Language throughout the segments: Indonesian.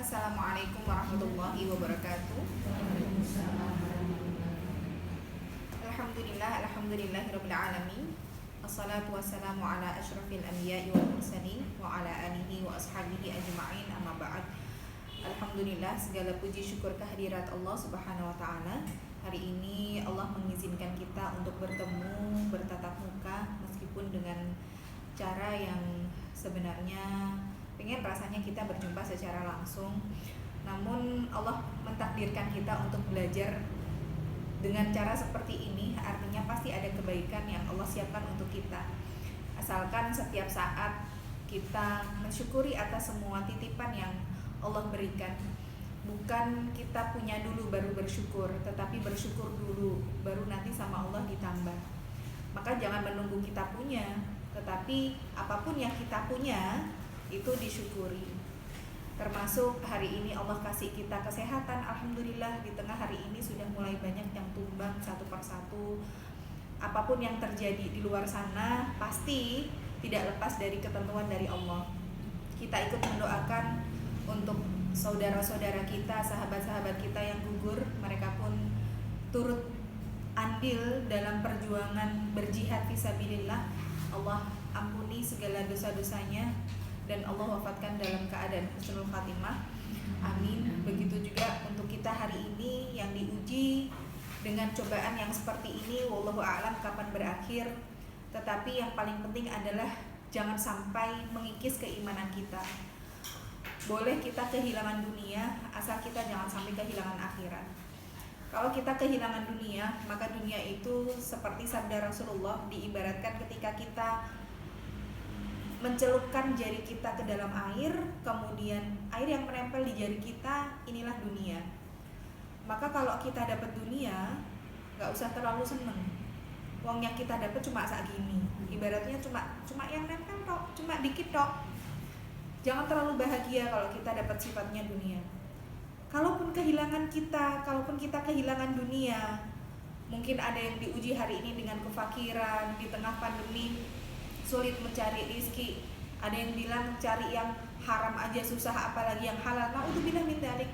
Assalamualaikum warahmatullahi wabarakatuh. Alhamdulillahirabbil alamin. Assalatu wassalamu ala asyrafil anbiya'i wal mursalin wa ala alihi wa ashabihi ajma'in, amma ba'd. Alhamdulillah, segala puji syukur kehadirat Allah Subhanahu wa taala. Hari ini Allah mengizinkan kita untuk bertemu, bertatap muka, meskipun dengan cara yang sebenarnya pengen rasanya kita berjumpa secara langsung. Namun Allah mentakdirkan kita untuk belajar dengan cara seperti ini. Artinya pasti ada kebaikan yang Allah siapkan untuk kita, asalkan setiap saat kita mensyukuri atas semua titipan yang Allah berikan. Bukan kita punya dulu baru bersyukur, tetapi bersyukur dulu baru nanti sama Allah ditambah. Maka jangan menunggu kita punya, tetapi apapun yang kita punya itu disyukuri. Termasuk hari ini Allah kasih kita kesehatan, alhamdulillah. Di tengah hari ini sudah mulai banyak yang tumbang satu persatu. Apapun yang terjadi di luar sana pasti tidak lepas dari ketentuan dari Allah. Kita ikut mendoakan untuk saudara-saudara kita, sahabat-sahabat kita yang gugur. Mereka pun turut andil dalam perjuangan berjihad fisabilillah. Allah ampuni segala dosa-dosanya dan Allah wafatkan dalam keadaan husnul khatimah. Amin. Begitu juga untuk kita hari ini yang diuji dengan cobaan yang seperti ini, wallahu a'lam kapan berakhir. Tetapi yang paling penting adalah jangan sampai mengikis keimanan kita. Boleh kita kehilangan dunia, asal kita jangan sampai kehilangan akhirat. Kalau kita kehilangan dunia, maka dunia itu seperti sabda Rasulullah, diibaratkan ketika kita mencelupkan jari kita ke dalam air, kemudian air yang menempel di jari kita, inilah dunia. Maka kalau kita dapat dunia, gak usah terlalu seneng. Uang yang kita dapat cuma segini, ibaratnya cuma yang nempel tok, cuma dikit tok. Jangan terlalu bahagia kalau kita dapat sifatnya dunia. Kalaupun kita kehilangan dunia, mungkin ada yang diuji hari ini dengan kefakiran, di tengah pandemi sulit mencari rizki. Ada yang bilang cari yang haram aja susah, apalagi yang halal. Na'udzubillah min dzalik.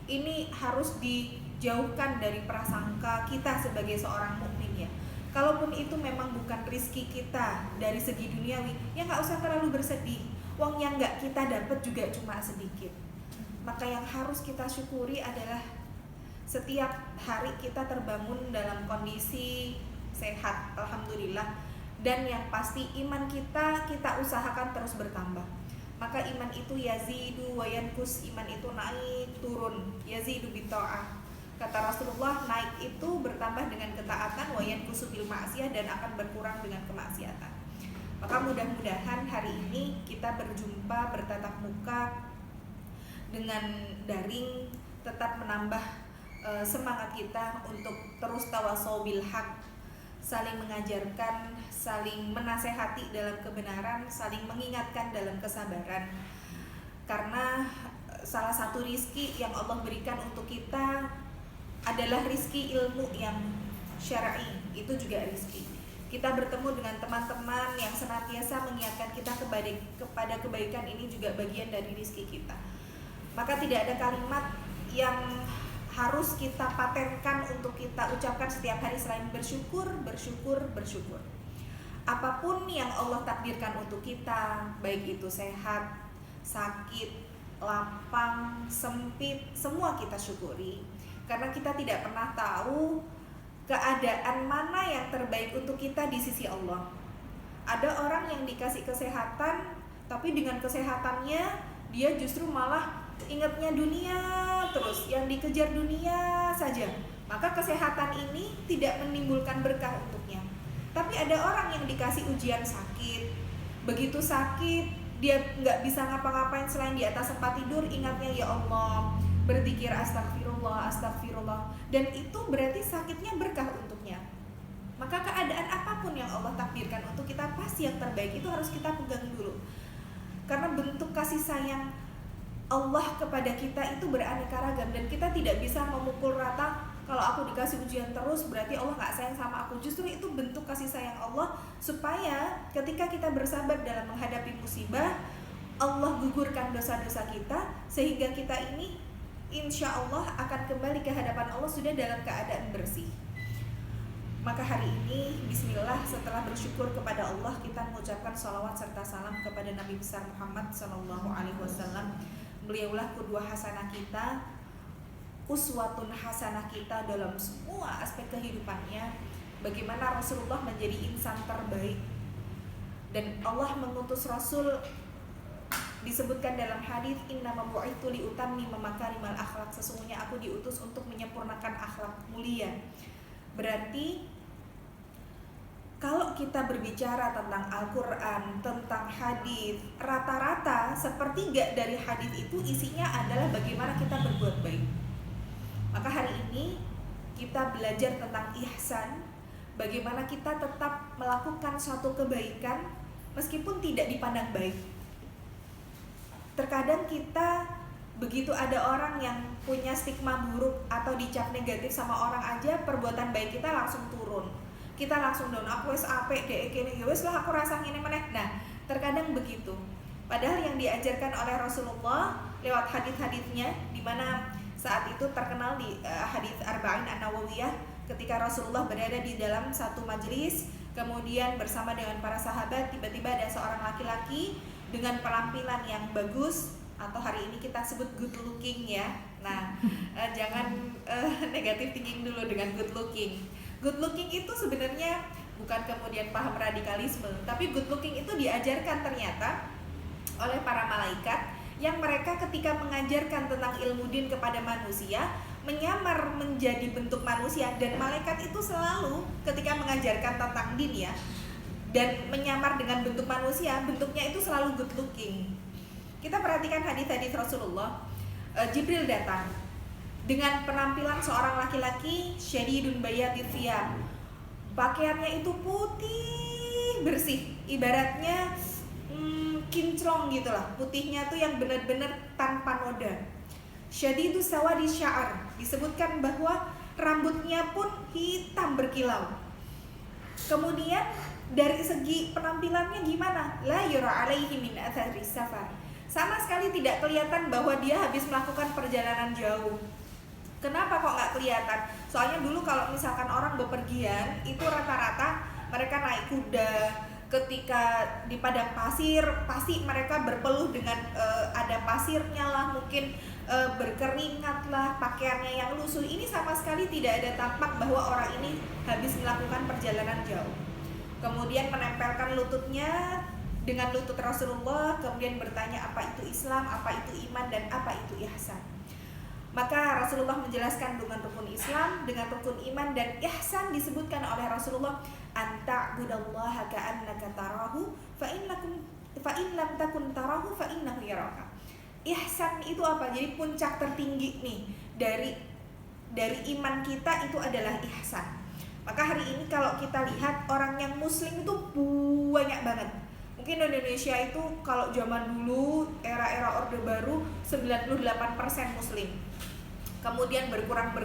Ini harus dijauhkan dari prasangka kita sebagai seorang mukmin ya. Kalaupun itu memang bukan rizki kita dari segi duniawi, ya nggak usah terlalu bersedih. Uang yang nggak kita dapat juga cuma sedikit. Maka yang harus kita syukuri adalah setiap hari kita terbangun dalam kondisi sehat, alhamdulillah. Dan yang pasti iman kita usahakan terus bertambah. Maka iman itu yazidu wa yankus, iman itu naik turun, yazidu bitta'ah. Kata Rasulullah, naik itu bertambah dengan ketaatan, wa yankusu bil ma'siyah, dan akan berkurang dengan kemaksiatan. Maka mudah-mudahan hari ini kita berjumpa, bertatap muka dengan daring, tetap menambah semangat kita untuk terus tawasau bil haq, saling mengajarkan, saling menasehati dalam kebenaran, saling mengingatkan dalam kesabaran. Karena salah satu rizki yang Allah berikan untuk kita adalah rizki ilmu yang syar'i, itu juga rizki. Kita bertemu dengan teman-teman yang senantiasa mengingatkan kita kepada kebaikan, ini juga bagian dari rizki kita. Maka tidak ada kalimat yang harus kita patenkan untuk kita ucapkan setiap hari selain bersyukur, bersyukur, bersyukur. Apapun yang Allah takdirkan untuk kita, baik itu sehat, sakit, lapang, sempit, semua kita syukuri. Karena kita tidak pernah tahu keadaan mana yang terbaik untuk kita di sisi Allah. Ada orang yang dikasih kesehatan, tapi dengan kesehatannya dia justru malah ingatnya dunia terus, yang dikejar dunia saja. Maka kesehatan ini tidak menimbulkan berkah untuknya. Tapi ada orang yang dikasih ujian sakit, begitu sakit dia nggak bisa ngapa-ngapain selain di atas tempat tidur, ingatnya ya Allah, berzikir astagfirullah, astagfirullah, dan itu berarti sakitnya berkah untuknya. Maka keadaan apapun yang Allah takdirkan untuk kita, pasti yang terbaik itu harus kita pegang dulu. Karena bentuk kasih sayang Allah kepada kita itu beraneka ragam, dan kita tidak bisa memukul rata, kalau aku dikasih ujian terus berarti Allah gak sayang sama aku. Justru itu bentuk kasih sayang Allah, supaya ketika kita bersabar dalam menghadapi musibah, Allah gugurkan dosa-dosa kita, sehingga kita ini insya Allah akan kembali ke hadapan Allah sudah dalam keadaan bersih. Maka hari ini bismillah, setelah bersyukur kepada Allah, kita mengucapkan sholawat serta salam kepada Nabi besar Muhammad SAW. Beliaulah qudwah hasanah kita, uswatun hasanah kita dalam semua aspek kehidupannya. Bagaimana Rasulullah menjadi insan terbaik, dan Allah mengutus Rasul, disebutkan dalam hadis, innama bu'itsu liutammima makarimal akhlak, sesungguhnya aku diutus untuk menyempurnakan akhlak mulia. Berarti kalau kita berbicara tentang Al-Quran, tentang hadis, rata-rata sepertiga dari hadis itu isinya adalah bagaimana kita berbuat baik. Maka hari ini kita belajar tentang ihsan, bagaimana kita tetap melakukan suatu kebaikan meskipun tidak dipandang baik. Terkadang kita begitu ada orang yang punya stigma buruk atau dicap negatif sama orang aja, perbuatan baik kita langsung turun. Kita langsung down, aku wis apik dek kene, ya wis lah aku rasa ngene meneh. Nah, terkadang begitu. Padahal yang diajarkan oleh Rasulullah lewat hadis-hadisnya, di mana saat itu terkenal di hadis Arba'in An-Nawawiyah, ketika Rasulullah berada di dalam satu majelis, kemudian bersama dengan para sahabat, tiba-tiba ada seorang laki-laki dengan penampilan yang bagus, atau hari ini kita sebut good looking ya. Nah, jangan negatif thinking dulu dengan good looking. Good looking itu sebenarnya bukan kemudian paham radikalisme, tapi good looking itu diajarkan ternyata oleh para malaikat, yang mereka ketika mengajarkan tentang ilmu din kepada manusia, menyamar menjadi bentuk manusia. Dan malaikat itu selalu ketika mengajarkan tentang din ya, dan menyamar dengan bentuk manusia, bentuknya itu selalu good looking. Kita perhatikan hadis-hadis Rasulullah. Jibril datang dengan penampilan seorang laki-laki syadidun bayadith thiyab. Pakaiannya itu putih bersih, ibaratnya kinclong gitulah, putihnya tuh yang benar-benar tanpa noda. Syadidus sawadi sya'ar, disebutkan bahwa rambutnya pun hitam berkilau. Kemudian dari segi penampilannya gimana? La yura alaihi min athari safar, sama sekali tidak kelihatan bahwa dia habis melakukan perjalanan jauh. Kenapa kok nggak kelihatan? Soalnya dulu kalau misalkan orang bepergian, itu rata-rata mereka naik kuda. Ketika di padang pasir, pasti mereka berpeluh dengan ada pasirnya lah, mungkin berkeringat lah, pakaiannya yang lusuh. Ini sama sekali tidak ada tampak bahwa orang ini habis melakukan perjalanan jauh. Kemudian menempelkan lututnya dengan lutut Rasulullah, kemudian bertanya apa itu Islam, apa itu iman, dan apa itu ihsan. Maka Rasulullah menjelaskan dengan rukun Islam, dengan rukun iman, dan ihsan disebutkan oleh Rasulullah, anta'budallaha ka'annaka tarahu fa in lam takun tarahu fa innahu yaraka. Ihsan itu apa? Jadi puncak tertinggi nih dari iman kita itu adalah ihsan. Maka hari ini kalau kita lihat orang yang muslim itu banyak banget. Mungkin Indonesia itu kalau zaman dulu era-era Orde Baru 98% muslim. Kemudian berkurang,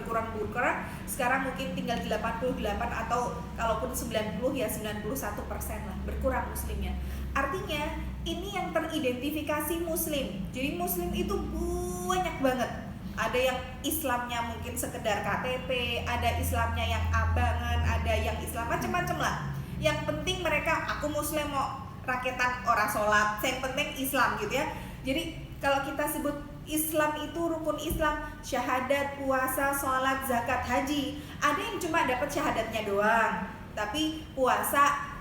sekarang mungkin tinggal 88, atau kalaupun 90 ya 91% lah, berkurang muslimnya. Artinya ini yang teridentifikasi muslim. Jadi muslim itu banyak banget. Ada yang Islamnya mungkin sekedar KTP, ada Islamnya yang abangan, ada yang Islam macam-macam lah. Yang penting mereka, aku muslim mau raketan ora sholat, yang penting Islam gitu ya. Jadi kalau kita sebut Islam itu rukun Islam, syahadat, puasa, sholat, zakat, haji. Ada yang cuma dapat syahadatnya doang, tapi puasa,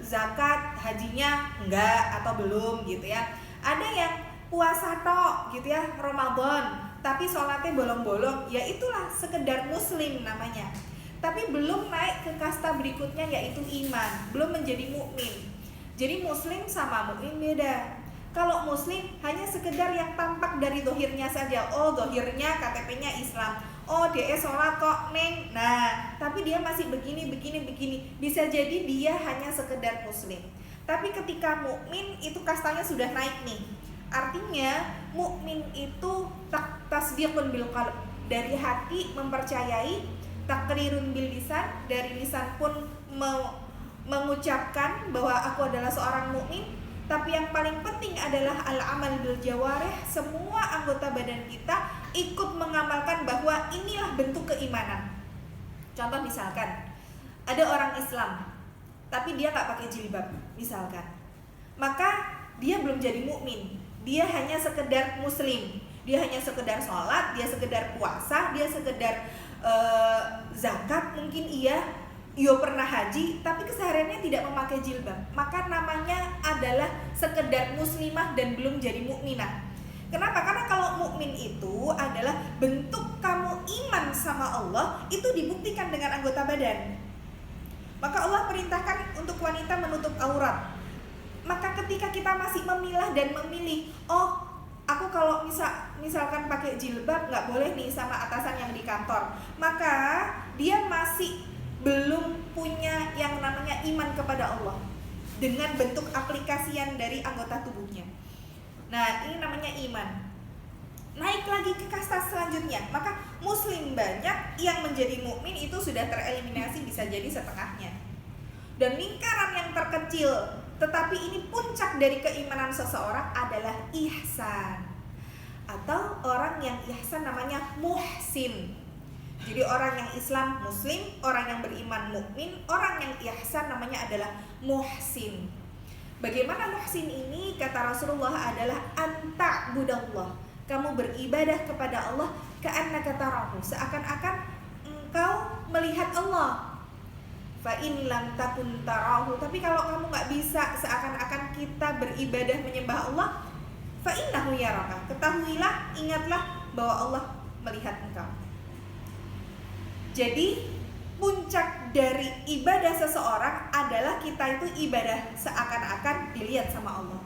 zakat, hajinya enggak atau belum gitu ya. Ada yang puasa tok gitu ya, Ramadan, tapi sholatnya bolong-bolong, ya itulah sekedar muslim namanya. Tapi belum naik ke kasta berikutnya yaitu iman, belum menjadi mukmin. Jadi muslim sama mukmin beda. Kalau muslim hanya sekedar yang tampak dari dohirnya saja. Oh, dohirnya KTP-nya Islam. Oh, dia sholat kok neng. Nah, tapi dia masih begini. Bisa jadi dia hanya sekedar muslim. Tapi ketika mukmin itu kastanya sudah naik nih. Artinya mukmin itu tasdiqun bil qalb, dari hati mempercayai, takrirun bil lisan, dari lisan pun mengucapkan bahwa aku adalah seorang mukmin, Tapi yang paling penting adalah al-amal bil jawarih. Semua anggota badan kita ikut mengamalkan bahwa inilah bentuk keimanan. Contoh misalkan ada orang Islam tapi dia nggak pakai jilbab misalkan, maka dia belum jadi mukmin. Dia hanya sekedar muslim, dia hanya sekedar sholat, dia sekedar puasa, dia sekedar zakat mungkin pernah haji, tapi kesehariannya tidak memakai jilbab. Maka namanya adalah sekedar muslimah dan belum jadi mukminah. Kenapa? Karena kalau mukmin itu adalah bentuk kamu iman sama Allah, itu dibuktikan dengan anggota badan. Maka Allah perintahkan untuk wanita menutup aurat. Maka ketika kita masih memilah dan memilih, oh aku kalau misalkan pakai jilbab nggak boleh nih sama atasan yang di kantor, maka dia masih belum punya yang namanya iman kepada Allah dengan bentuk aplikasian dari anggota tubuhnya. Nah, ini namanya iman. Naik lagi ke kasta selanjutnya, maka muslim banyak, yang menjadi mukmin itu sudah tereliminasi, bisa jadi setengahnya. Dan lingkaran yang terkecil, tetapi ini puncak dari keimanan seseorang adalah ihsan. Atau orang yang ihsan namanya muhsin. Jadi orang yang Islam muslim, orang yang beriman mukmin, orang yang ihsan namanya adalah muhsin. Bagaimana muhsin ini? Kata Rasulullah adalah anta budallah. Kamu beribadah kepada Allah ka'annaka tarahu, seakan-akan engkau melihat Allah. Fa in lam takun tarahu, tapi kalau kamu nggak bisa seakan-akan kita beribadah menyembah Allah, fa innahu yaraka. Ketahuilah, ingatlah bahwa Allah melihat engkau. Jadi puncak dari ibadah seseorang adalah kita itu ibadah seakan-akan dilihat sama Allah.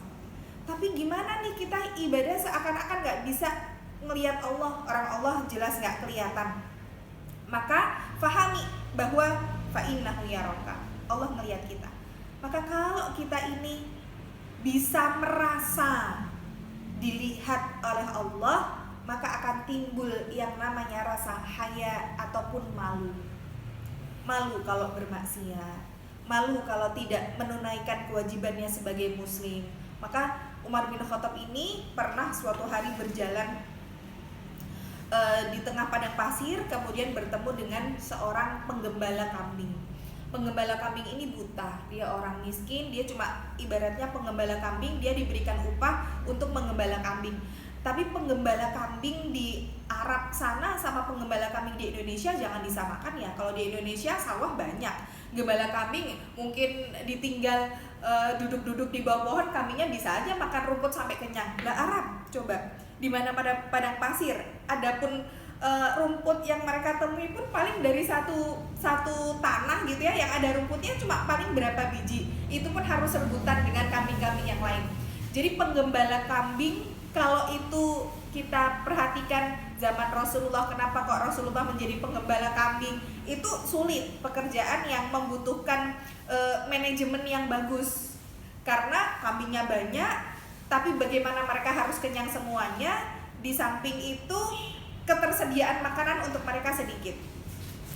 Tapi gimana nih kita ibadah seakan-akan gak bisa ngelihat Allah, orang Allah jelas gak kelihatan. Maka fahami bahwa fa'innahu yaraka, Allah ngelihat kita. Maka kalau kita ini bisa merasa dilihat oleh Allah, maka akan timbul yang namanya rasa haya ataupun malu. Malu kalau bermaksiat, malu kalau tidak menunaikan kewajibannya sebagai muslim. Maka Umar bin Khattab ini pernah suatu hari berjalan di tengah padang pasir, kemudian bertemu dengan seorang penggembala kambing. Penggembala kambing ini buta, dia orang miskin, dia cuma ibaratnya penggembala kambing, dia diberikan upah untuk menggembala kambing. Tapi penggembala kambing di Arab sana sama penggembala kambing di Indonesia jangan disamakan ya. Kalau di Indonesia sawah banyak, gembala kambing mungkin ditinggal duduk-duduk di bawah pohon, kambingnya bisa aja makan rumput sampai kenyang. Lah Arab coba, di mana pada padang pasir, adapun rumput yang mereka temui pun paling dari satu tanah gitu ya, yang ada rumputnya cuma paling berapa biji. Itu pun harus rebutan dengan kambing-kambing yang lain. Jadi penggembala kambing, kalau itu kita perhatikan zaman Rasulullah, kenapa kok Rasulullah menjadi penggembala kambing? Itu sulit, pekerjaan yang membutuhkan manajemen yang bagus. Karena kambingnya banyak, tapi bagaimana mereka harus kenyang semuanya. Di samping itu ketersediaan makanan untuk mereka sedikit.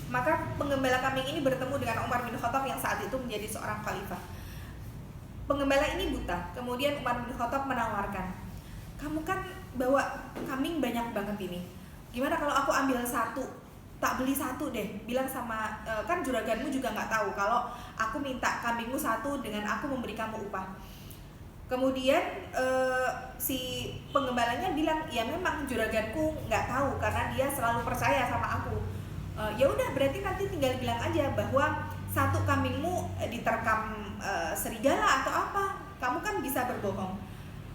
Maka penggembala kambing ini bertemu dengan Umar bin Khattab yang saat itu menjadi seorang khalifah. Penggembala ini buta, kemudian Umar bin Khattab menawarkan, kamu kan bawa kambing banyak banget ini, gimana kalau aku ambil satu, tak beli satu deh, bilang sama kan juraganmu juga nggak tahu kalau aku minta kambingmu satu dengan aku memberi kamu upah. Kemudian si penggembalanya bilang, ya memang juraganku nggak tahu karena dia selalu percaya sama aku. Ya udah, berarti nanti tinggal bilang aja bahwa satu kambingmu diterkam serigala atau apa, kamu kan bisa berbohong.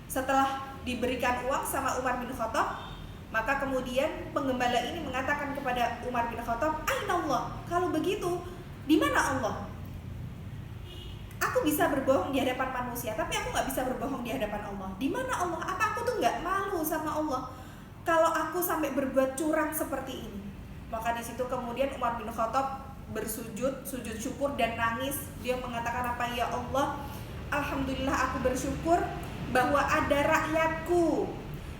Setelah diberikan uang sama Umar bin Khattab, maka kemudian penggembala ini mengatakan kepada Umar bin Khattab, "Aina Allah?" Kalau begitu, di mana Allah? Aku bisa berbohong di hadapan manusia, tapi aku nggak bisa berbohong di hadapan Allah. Di mana Allah? Apa aku tuh nggak malu sama Allah kalau aku sampai berbuat curang seperti ini? Maka di situ kemudian Umar bin Khattab bersujud, sujud syukur dan nangis. Dia mengatakan apa? Ya Allah, alhamdulillah aku bersyukur bahwa ada rakyatku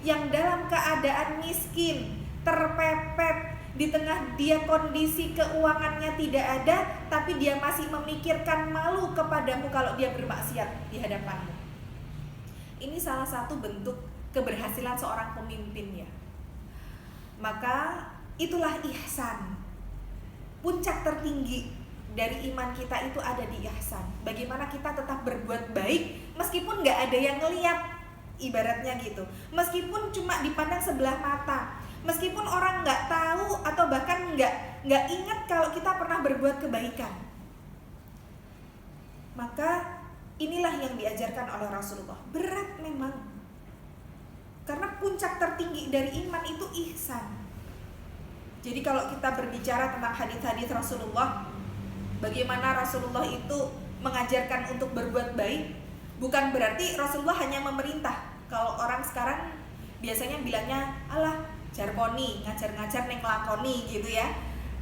yang dalam keadaan miskin, terpepet, di tengah dia kondisi keuangannya tidak ada, tapi dia masih memikirkan malu kepadamu kalau dia bermaksiat di hadapanmu. Ini salah satu bentuk keberhasilan seorang pemimpin ya. Maka itulah ihsan. Puncak tertinggi dari iman kita itu ada di ihsan. Bagaimana kita tetap berbuat baik meskipun gak ada yang ngeliat, ibaratnya gitu. Meskipun cuma dipandang sebelah mata, meskipun orang gak tahu atau bahkan gak ingat kalau kita pernah berbuat kebaikan. Maka inilah yang diajarkan oleh Rasulullah. Berat memang, karena puncak tertinggi dari iman itu ihsan. Jadi kalau kita berbicara tentang hadis-hadis Rasulullah, bagaimana Rasulullah itu mengajarkan untuk berbuat baik, bukan berarti Rasulullah hanya memerintah. Kalau orang sekarang biasanya bilangnya, alah jarponi, ngajar-ngajar neng lakoni gitu ya.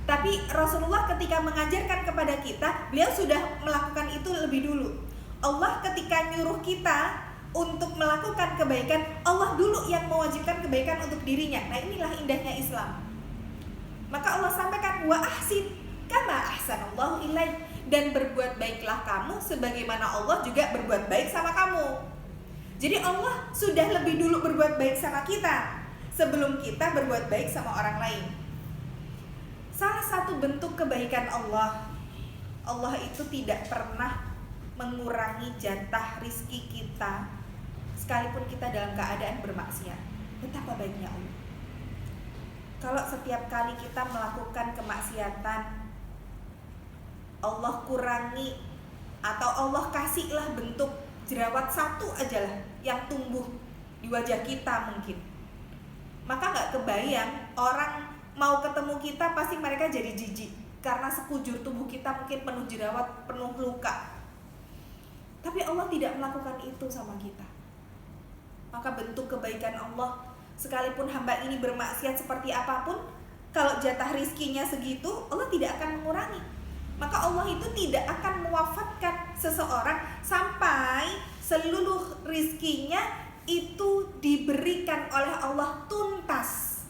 Tapi Rasulullah ketika mengajarkan kepada kita, beliau sudah melakukan itu lebih dulu. Allah ketika nyuruh kita untuk melakukan kebaikan, Allah dulu yang mewajibkan kebaikan untuk dirinya. Nah inilah indahnya Islam. Maka Allah sampaikan, wa ahsin kama ahsanallahu ilaik, dan berbuat baiklah kamu sebagaimana Allah juga berbuat baik sama kamu. Jadi Allah sudah lebih dulu berbuat baik sama kita sebelum kita berbuat baik sama orang lain. Salah satu bentuk kebaikan Allah itu tidak pernah mengurangi jatah rizki kita sekalipun kita dalam keadaan bermaksiat. Betapa baiknya Allah. Kalau setiap kali kita melakukan kemaksiatan, Allah kurangi atau Allah kasihlah bentuk jerawat satu aja lah yang tumbuh di wajah kita mungkin, maka gak kebayang orang mau ketemu kita pasti mereka jadi jijik karena sekujur tubuh kita mungkin penuh jerawat, penuh luka. Tapi Allah tidak melakukan itu sama kita. Maka bentuk kebaikan Allah, sekalipun hamba ini bermaksiat seperti apapun, kalau jatah rizkinya segitu, Allah tidak akan mengurangi. Maka Allah itu tidak akan mewafatkan seseorang sampai seluruh rizkinya itu diberikan oleh Allah tuntas.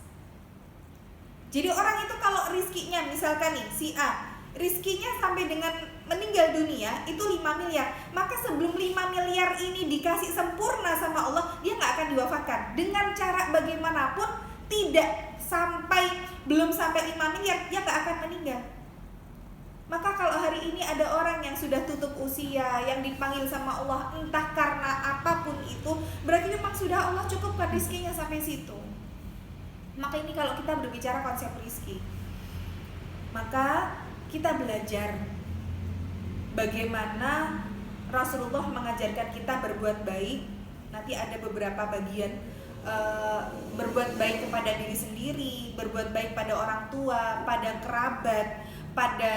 Jadi orang itu kalau rizkinya misalkan nih si A, rizkinya sampai dengan meninggal dunia itu 5 miliar, maka sebelum 5 miliar ini dikasih sempurna sama Allah, dia gak akan diwafatkan. Dengan cara bagaimanapun, belum sampai 5 miliar, dia gak akan meninggal. Maka kalau hari ini ada orang yang sudah tutup usia, yang dipanggil sama Allah entah karena apapun itu, berarti memang sudah Allah cukupkan rizkinya sampai situ. Maka ini kalau kita berbicara konsep rizki, maka kita belajar bagaimana Rasulullah mengajarkan kita berbuat baik. Nanti ada beberapa bagian, berbuat baik kepada diri sendiri, berbuat baik pada orang tua, pada kerabat, pada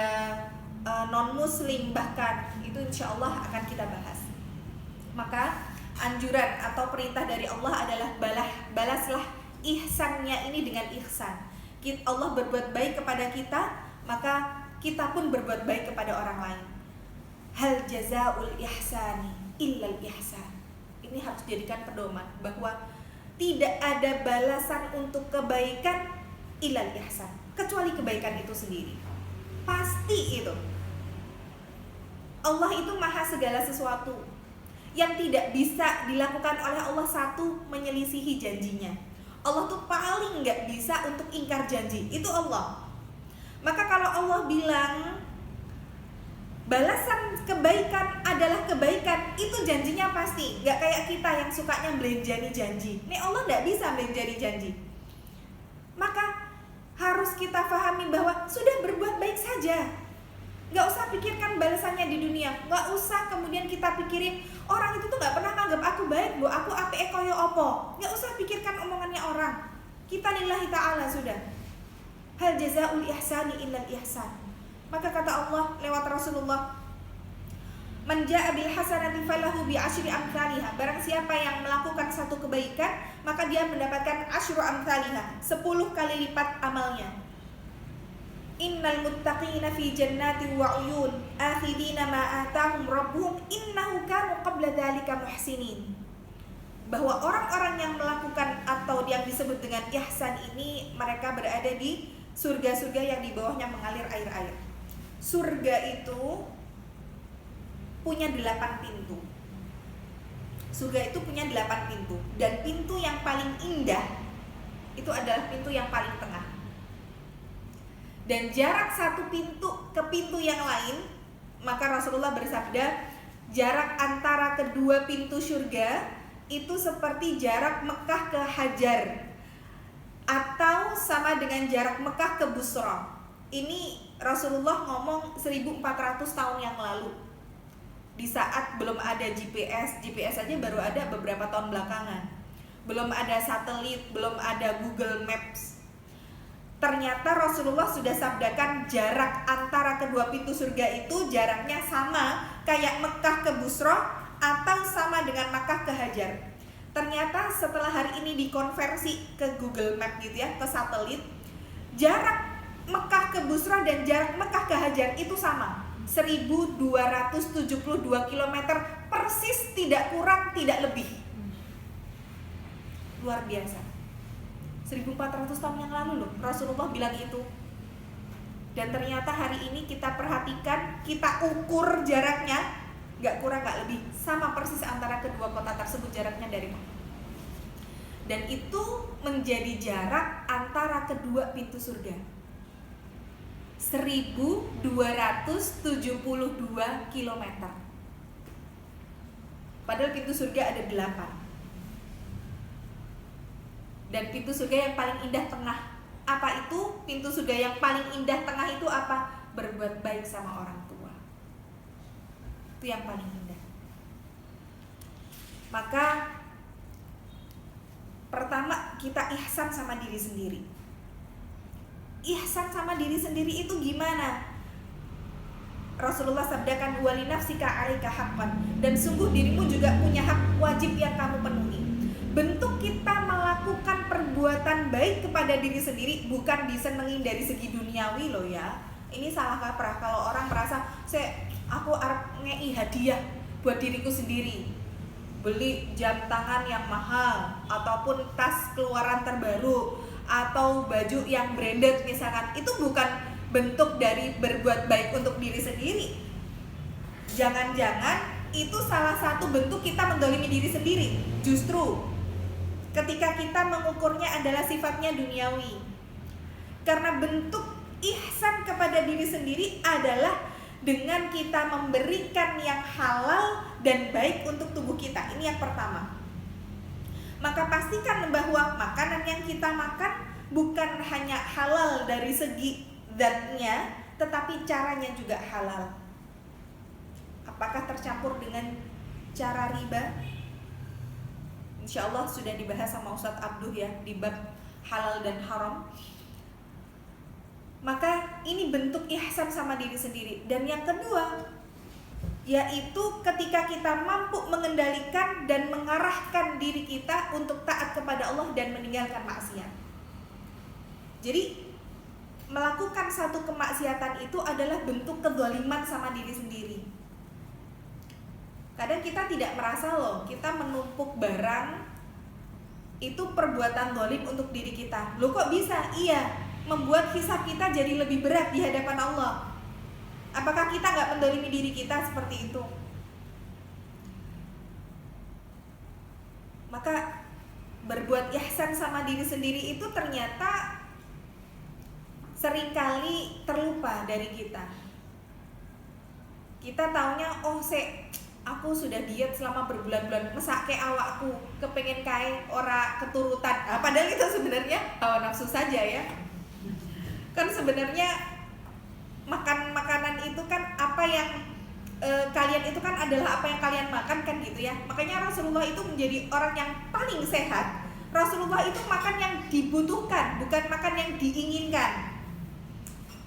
non-muslim bahkan. Itu insya Allah akan kita bahas. Maka anjuran atau perintah dari Allah adalah balaslah ihsannya ini dengan ihsan. Allah berbuat baik kepada kita, maka kita pun berbuat baik kepada orang lain. Hal jazaul ihsani illal ihsan. Ini harus dijadikan pedoman bahwa tidak ada balasan untuk kebaikan illal ihsan, kecuali kebaikan itu sendiri. Pasti itu. Allah itu maha segala sesuatu. Yang tidak bisa dilakukan oleh Allah satu, menyelisihi janjinya. Allah tuh paling gak bisa untuk ingkar janji. Itu Allah. Maka kalau Allah bilang balasan kebaikan adalah kebaikan, itu janjinya pasti. Gak kayak kita yang sukanya belenjani janji. Nih Allah gak bisa belenjani janji. Maka harus kita pahami bahwa sudah berbuat baik saja. Gak usah pikirkan balasannya di dunia. Gak usah kemudian kita pikirin orang itu tuh gak pernah nganggap aku baik, bu aku apike koyo opo. Gak usah pikirkan omongannya orang. Kita lillahi ta'ala sudah. Hal jazaul ihsani illal ihsan. Maka kata Allah lewat Rasulullah, man ja'a bil hasanati falahu bi asyri amsalihha. Barang siapa yang melakukan satu kebaikan, maka dia mendapatkan asyru amsalihha, 10 kali lipat amalnya. Innal muttaqina fi jannatin wa uyun akhidina ma atahum rabbuhum innahu kanu qabla dzalika muhsinin. Bahwa orang-orang yang melakukan atau yang disebut dengan ihsan ini, mereka berada di surga-surga yang di bawahnya mengalir air-air. Surga itu punya 8 pintu. Surga itu punya 8 pintu, dan pintu yang paling indah itu adalah pintu yang paling tengah. Dan jarak satu pintu ke pintu yang lain, maka Rasulullah bersabda, jarak antara kedua pintu surga itu seperti jarak Mekah ke Hajar, atau sama dengan jarak Mekah ke Busra. Ini Rasulullah ngomong 1400 tahun yang lalu, di saat belum ada GPS aja baru ada beberapa tahun belakangan, belum ada satelit, belum ada Google Maps. Ternyata Rasulullah sudah sabdakan jarak antara kedua pintu surga itu jaraknya sama kayak Mekah ke Busra atau sama dengan Mekah ke Hajar. Ternyata setelah hari ini dikonversi ke Google Map gitu ya, ke satelit, jarak Mekah ke Busra dan jarak Mekah ke Hajar itu sama, 1272 km persis, tidak kurang tidak lebih. Luar biasa. 1400 tahun yang lalu loh Rasulullah bilang itu. Dan ternyata hari ini kita perhatikan, kita ukur jaraknya, gak kurang gak lebih, sama persis antara kedua kota tersebut jaraknya dari Mekah. Dan itu menjadi jarak antara kedua pintu surga, 1272 km. Padahal pintu surga ada 8. Dan pintu surga yang paling indah tengah. Apa itu? Pintu surga yang paling indah tengah itu apa? Berbuat baik sama orang tua. Itu yang paling indah. Maka pertama kita ihsan sama diri sendiri. Ihsan sama diri sendiri itu gimana? Rasulullah sabdakan, wali nafsika 'alaika haqqan, dan sungguh dirimu juga punya hak wajib yang kamu penuhi. Bentuk kita melakukan perbuatan baik kepada diri sendiri bukan disenengin dari segi duniawi loh ya. Ini salah kaprah kalau orang merasa aku arep ngei hadiah buat diriku sendiri, beli jam tangan yang mahal ataupun tas keluaran terbaru atau baju yang branded misalkan. Itu bukan bentuk dari berbuat baik untuk diri sendiri. Jangan-jangan itu salah satu bentuk kita mendolimi diri sendiri. Justru ketika kita mengukurnya adalah sifatnya duniawi. Karena bentuk ihsan kepada diri sendiri adalah dengan kita memberikan yang halal dan baik untuk tubuh kita. Ini yang pertama. Maka pastikan bahwa makanan yang kita makan bukan hanya halal dari segi zatnya, tetapi caranya juga halal. Apakah tercampur dengan cara riba? Insya Allah sudah dibahas sama Ustadz Abduh ya di bab halal dan haram. Maka ini bentuk ihsan sama diri sendiri. Dan yang kedua, yaitu ketika kita mampu mengendalikan dan mengarahkan diri kita untuk taat kepada Allah dan meninggalkan maksiat. Jadi melakukan satu kemaksiatan itu adalah bentuk kezaliman sama diri sendiri. Kadang kita tidak merasa loh, kita menumpuk barang itu perbuatan zalim untuk diri kita. Loh kok bisa? Iya, membuat hisab kita jadi lebih berat di hadapan Allah. Apakah kita nggak mendolimi diri kita seperti itu? Maka berbuat ihsan sama diri sendiri itu ternyata seringkali terlupa dari kita. Kita taunya aku sudah diet selama berbulan-bulan, mesake awakku kepengen kae ora keturutan. Padahal itu sebenarnya hawa nafsu saja ya. Kan sebenarnya makan makanan itu kan apa yang kalian itu kan adalah apa yang kalian makan kan gitu ya. Makanya Rasulullah itu menjadi orang yang paling sehat. Rasulullah itu makan yang dibutuhkan, bukan makan yang diinginkan.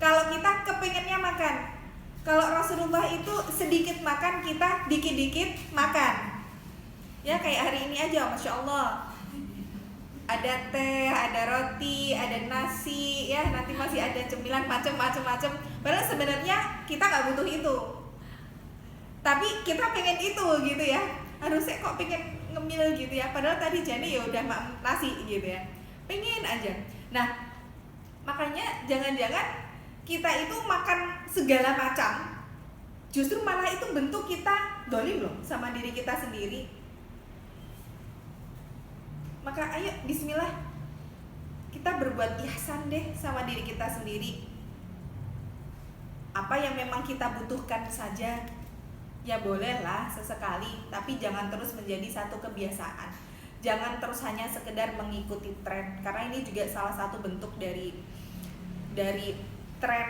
Kalau kita kepengennya makan, kalau Rasulullah itu sedikit makan, kita dikit-dikit makan. Ya kayak hari ini aja, Masya Allah, ada teh, ada roti, ada nasi, ya nanti masih ada cemilan macam-macam. Padahal sebenarnya kita nggak butuh itu, tapi kita pengen itu gitu ya. Harusnya kok pengen ngemil gitu ya. Padahal tadi Jani ya udah nasi gitu ya, pengen aja. Nah makanya jangan-jangan kita itu makan segala macam, justru malah itu bentuk kita dolim loh sama diri kita sendiri. Maka ayo bismillah, kita berbuat ihsan deh sama diri kita sendiri. Apa yang memang kita butuhkan saja, ya bolehlah sesekali, tapi jangan terus menjadi satu kebiasaan. Jangan terus hanya sekedar mengikuti tren, karena ini juga salah satu bentuk dari tren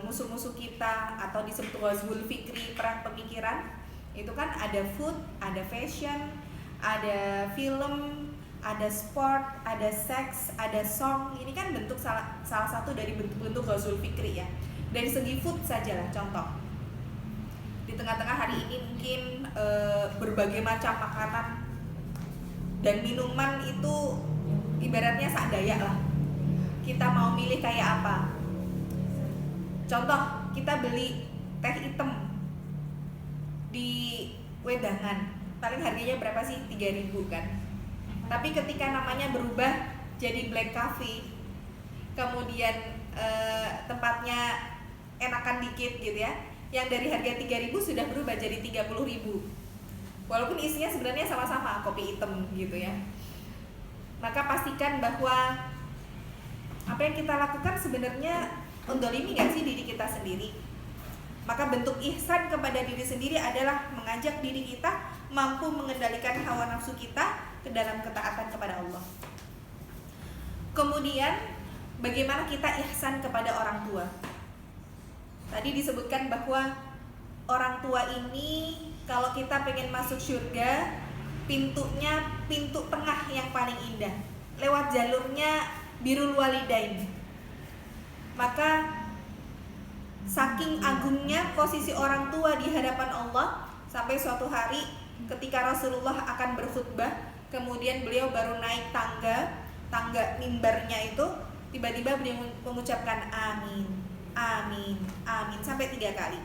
musuh-musuh kita, atau disebut ghazwul fikri, perang pemikiran. Itu kan ada food, ada fashion, ada film, ada sport, ada seks, ada song. Ini kan bentuk salah satu dari bentuk-bentuk ghazwul fikri ya. Dari segi food sajalah contoh. Di tengah-tengah hari ini mungkin berbagai macam makanan dan minuman itu ibaratnya sak daya lah. Kita mau milih kayak apa? Contoh, kita beli teh hitam di wedangan, paling harganya berapa sih? 3.000 kan. Tapi ketika namanya berubah jadi black coffee, kemudian tempatnya enakan dikit gitu ya, yang dari harga 3.000 sudah berubah jadi 30.000. Walaupun isinya sebenarnya sama-sama kopi hitam gitu ya. Maka pastikan bahwa apa yang kita lakukan sebenarnya mendolimi gak sih diri kita sendiri. Maka bentuk ihsan kepada diri sendiri adalah mengajak diri kita mampu mengendalikan hawa nafsu kita ke dalam ketaatan kepada Allah. Kemudian bagaimana kita ihsan kepada orang tua. Tadi disebutkan bahwa orang tua ini kalau kita pengen masuk surga, pintunya pintu tengah yang paling indah, lewat jalurnya birrul walidain. Maka saking agungnya posisi orang tua di hadapan Allah, sampai suatu hari ketika Rasulullah akan berkhutbah, kemudian beliau baru naik tangga mimbarnya itu, tiba-tiba beliau mengucapkan amin, amin, amin sampai 3 kali.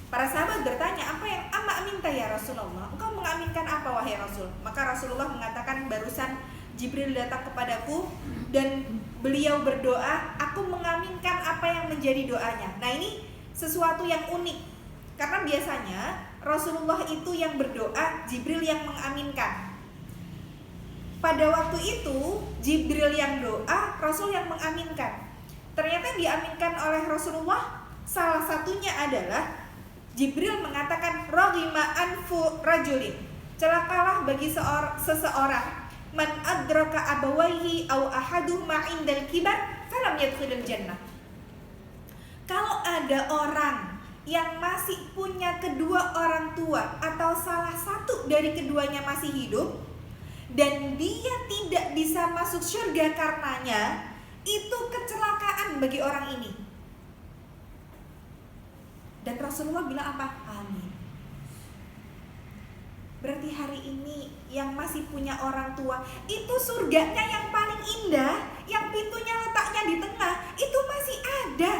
Para sahabat bertanya, apa yang amma minta ya Rasulullah? Engkau mengaminkan apa wahai Rasul? Maka Rasulullah mengatakan, barusan Jibril datang kepadaku dan beliau berdoa, aku mengaminkan apa yang menjadi doanya. Nah, ini sesuatu yang unik, karena biasanya Rasulullah itu yang berdoa, Jibril yang mengaminkan. Pada waktu itu Jibril yang doa, Rasul yang mengaminkan. Ternyata diaminkan oleh Rasulullah, salah satunya adalah Jibril mengatakan, raghima anfu rajulin, celakalah bagi seseorang man adraka abawaihi aw ahaduhuma indal kibar falam yadkhulul jannah. Kalau ada orang yang masih punya kedua orang tua atau salah satu dari keduanya masih hidup dan dia tidak bisa masuk surga karenanya, itu kecelakaan bagi orang ini. Dan Rasulullah bilang apa? Amin. Berarti hari ini yang masih punya orang tua, itu surganya yang paling indah, yang pintunya letaknya di tengah, itu masih ada.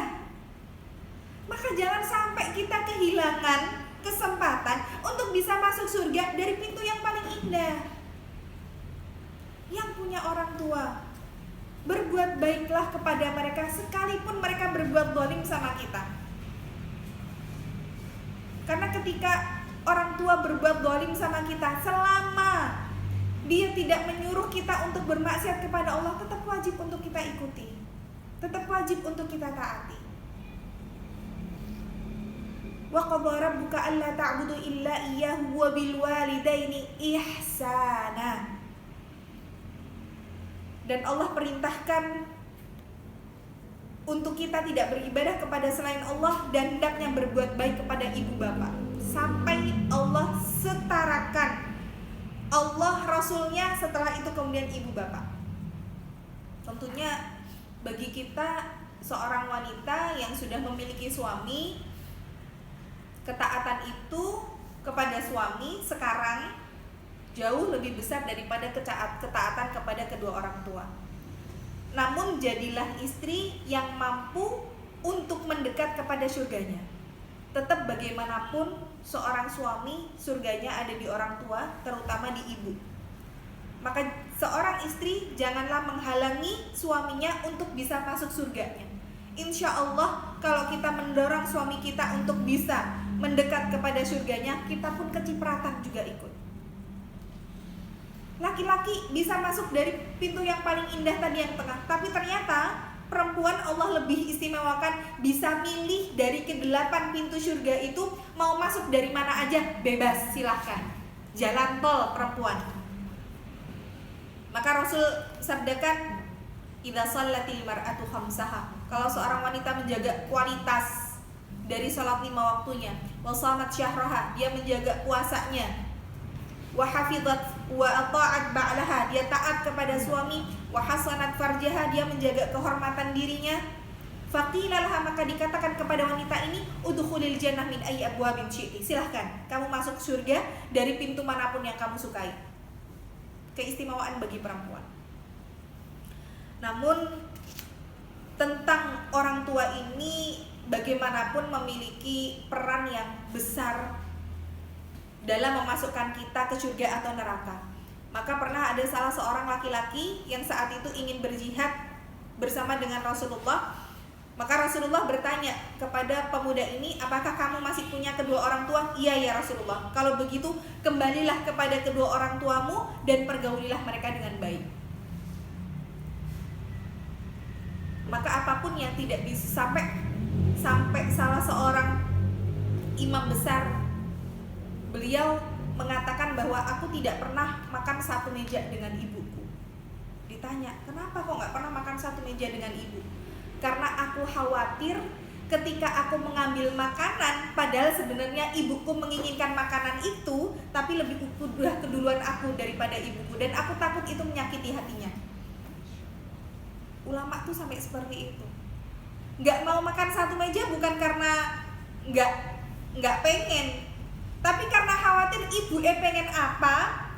Maka jangan sampai kita kehilangan kesempatan untuk bisa masuk surga dari pintu yang paling indah. Yang punya orang tua, berbuat baiklah kepada mereka sekalipun mereka berbuat zalim sama kita. Karena ketika orang tua berbuat zalim sama kita, selama dia tidak menyuruh kita untuk bermaksiat kepada Allah, tetap wajib untuk kita ikuti, tetap wajib untuk kita taati. Wa qadara rabbuka alla ta'budu illa iyyahu wa bil walidaini ihsana. Dan Allah perintahkan untuk kita tidak beribadah kepada selain Allah dan hendaknya berbuat baik kepada ibu bapak. Sampai Allah setarakan Allah, Rasulnya, setelah itu kemudian ibu bapak. Tentunya bagi kita seorang wanita yang sudah memiliki suami, ketaatan itu kepada suami sekarang jauh lebih besar daripada ketaatan kepada kedua orang tua. Namun jadilah istri yang mampu untuk mendekat kepada surganya. Tetap bagaimanapun seorang suami, surganya ada di orang tua, terutama di ibu. Maka seorang istri janganlah menghalangi suaminya untuk bisa masuk surganya. Insya Allah kalau kita mendorong suami kita untuk bisa mendekat kepada surganya, kita pun kecipratan juga ikut. Laki-laki bisa masuk dari pintu yang paling indah tadi yang tengah, tapi ternyata perempuan Allah lebih istimewakan, bisa milih dari ke-8 pintu surga itu mau masuk dari mana aja, bebas, silahkan. Jalan tol perempuan. Maka Rasul sabdakan, idza shallatil mar'atu khamsaha. Kalau seorang wanita menjaga kualitas dari salat 5 waktunya, wa shamat syahraha, dia menjaga puasanya, wa hafizat wa ata'at ba'laha, dia taat kepada suami, wa hasanat farjaha, dia menjaga kehormatan dirinya, faqilalah, maka dikatakan kepada wanita ini, udkhulil jannah min ayyi abwabin syi'ti, silahkan kamu masuk surga dari pintu manapun yang kamu sukai. Keistimewaan bagi perempuan. Namun tentang orang tua ini bagaimanapun memiliki peran yang besar dalam memasukkan kita ke surga atau neraka. Maka pernah ada salah seorang laki-laki yang saat itu ingin berjihad bersama dengan Rasulullah. Maka Rasulullah bertanya kepada pemuda ini, apakah kamu masih punya kedua orang tua? Iya ya Rasulullah. Kalau begitu kembalilah kepada kedua orang tuamu dan pergaulilah mereka dengan baik. Maka apapun yang tidak bisa sampai salah seorang imam besar, beliau mengatakan bahwa aku tidak pernah makan satu meja dengan ibuku. Ditanya, kenapa kok gak pernah makan satu meja dengan ibu? Karena aku khawatir ketika aku mengambil makanan, padahal sebenarnya ibuku menginginkan makanan itu, tapi lebih udah keduluan aku daripada ibuku, dan aku takut itu menyakiti hatinya. Ulama tuh sampai seperti itu. Gak mau makan satu meja bukan karena gak pengen, tapi karena khawatir ibu pengen apa,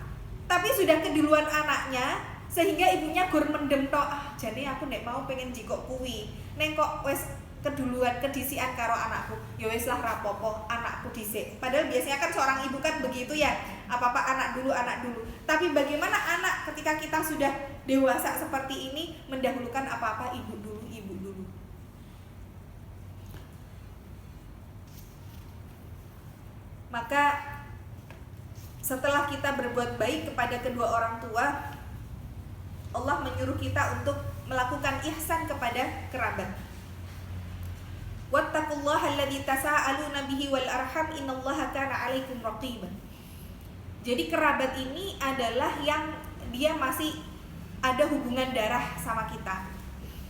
tapi sudah keduluan anaknya, sehingga ibunya gur mendem tok, jadi aku nek mau pengen jikok kuwi, neng kok wes keduluan kedisian karo anakku, ya wes lah rapopo, anakku dhisik. Padahal biasanya kan seorang ibu kan begitu ya, apa-apa anak dulu. Tapi bagaimana anak ketika kita sudah dewasa seperti ini mendahulukan apa-apa ibu dulu. Maka setelah kita berbuat baik kepada kedua orang tua, Allah menyuruh kita untuk melakukan ihsan kepada kerabat. Wattaqullaha alladzi tasaaluna bihi wal arham innallaha kana 'alaikum raqiban. Jadi kerabat ini adalah yang dia masih ada hubungan darah sama kita.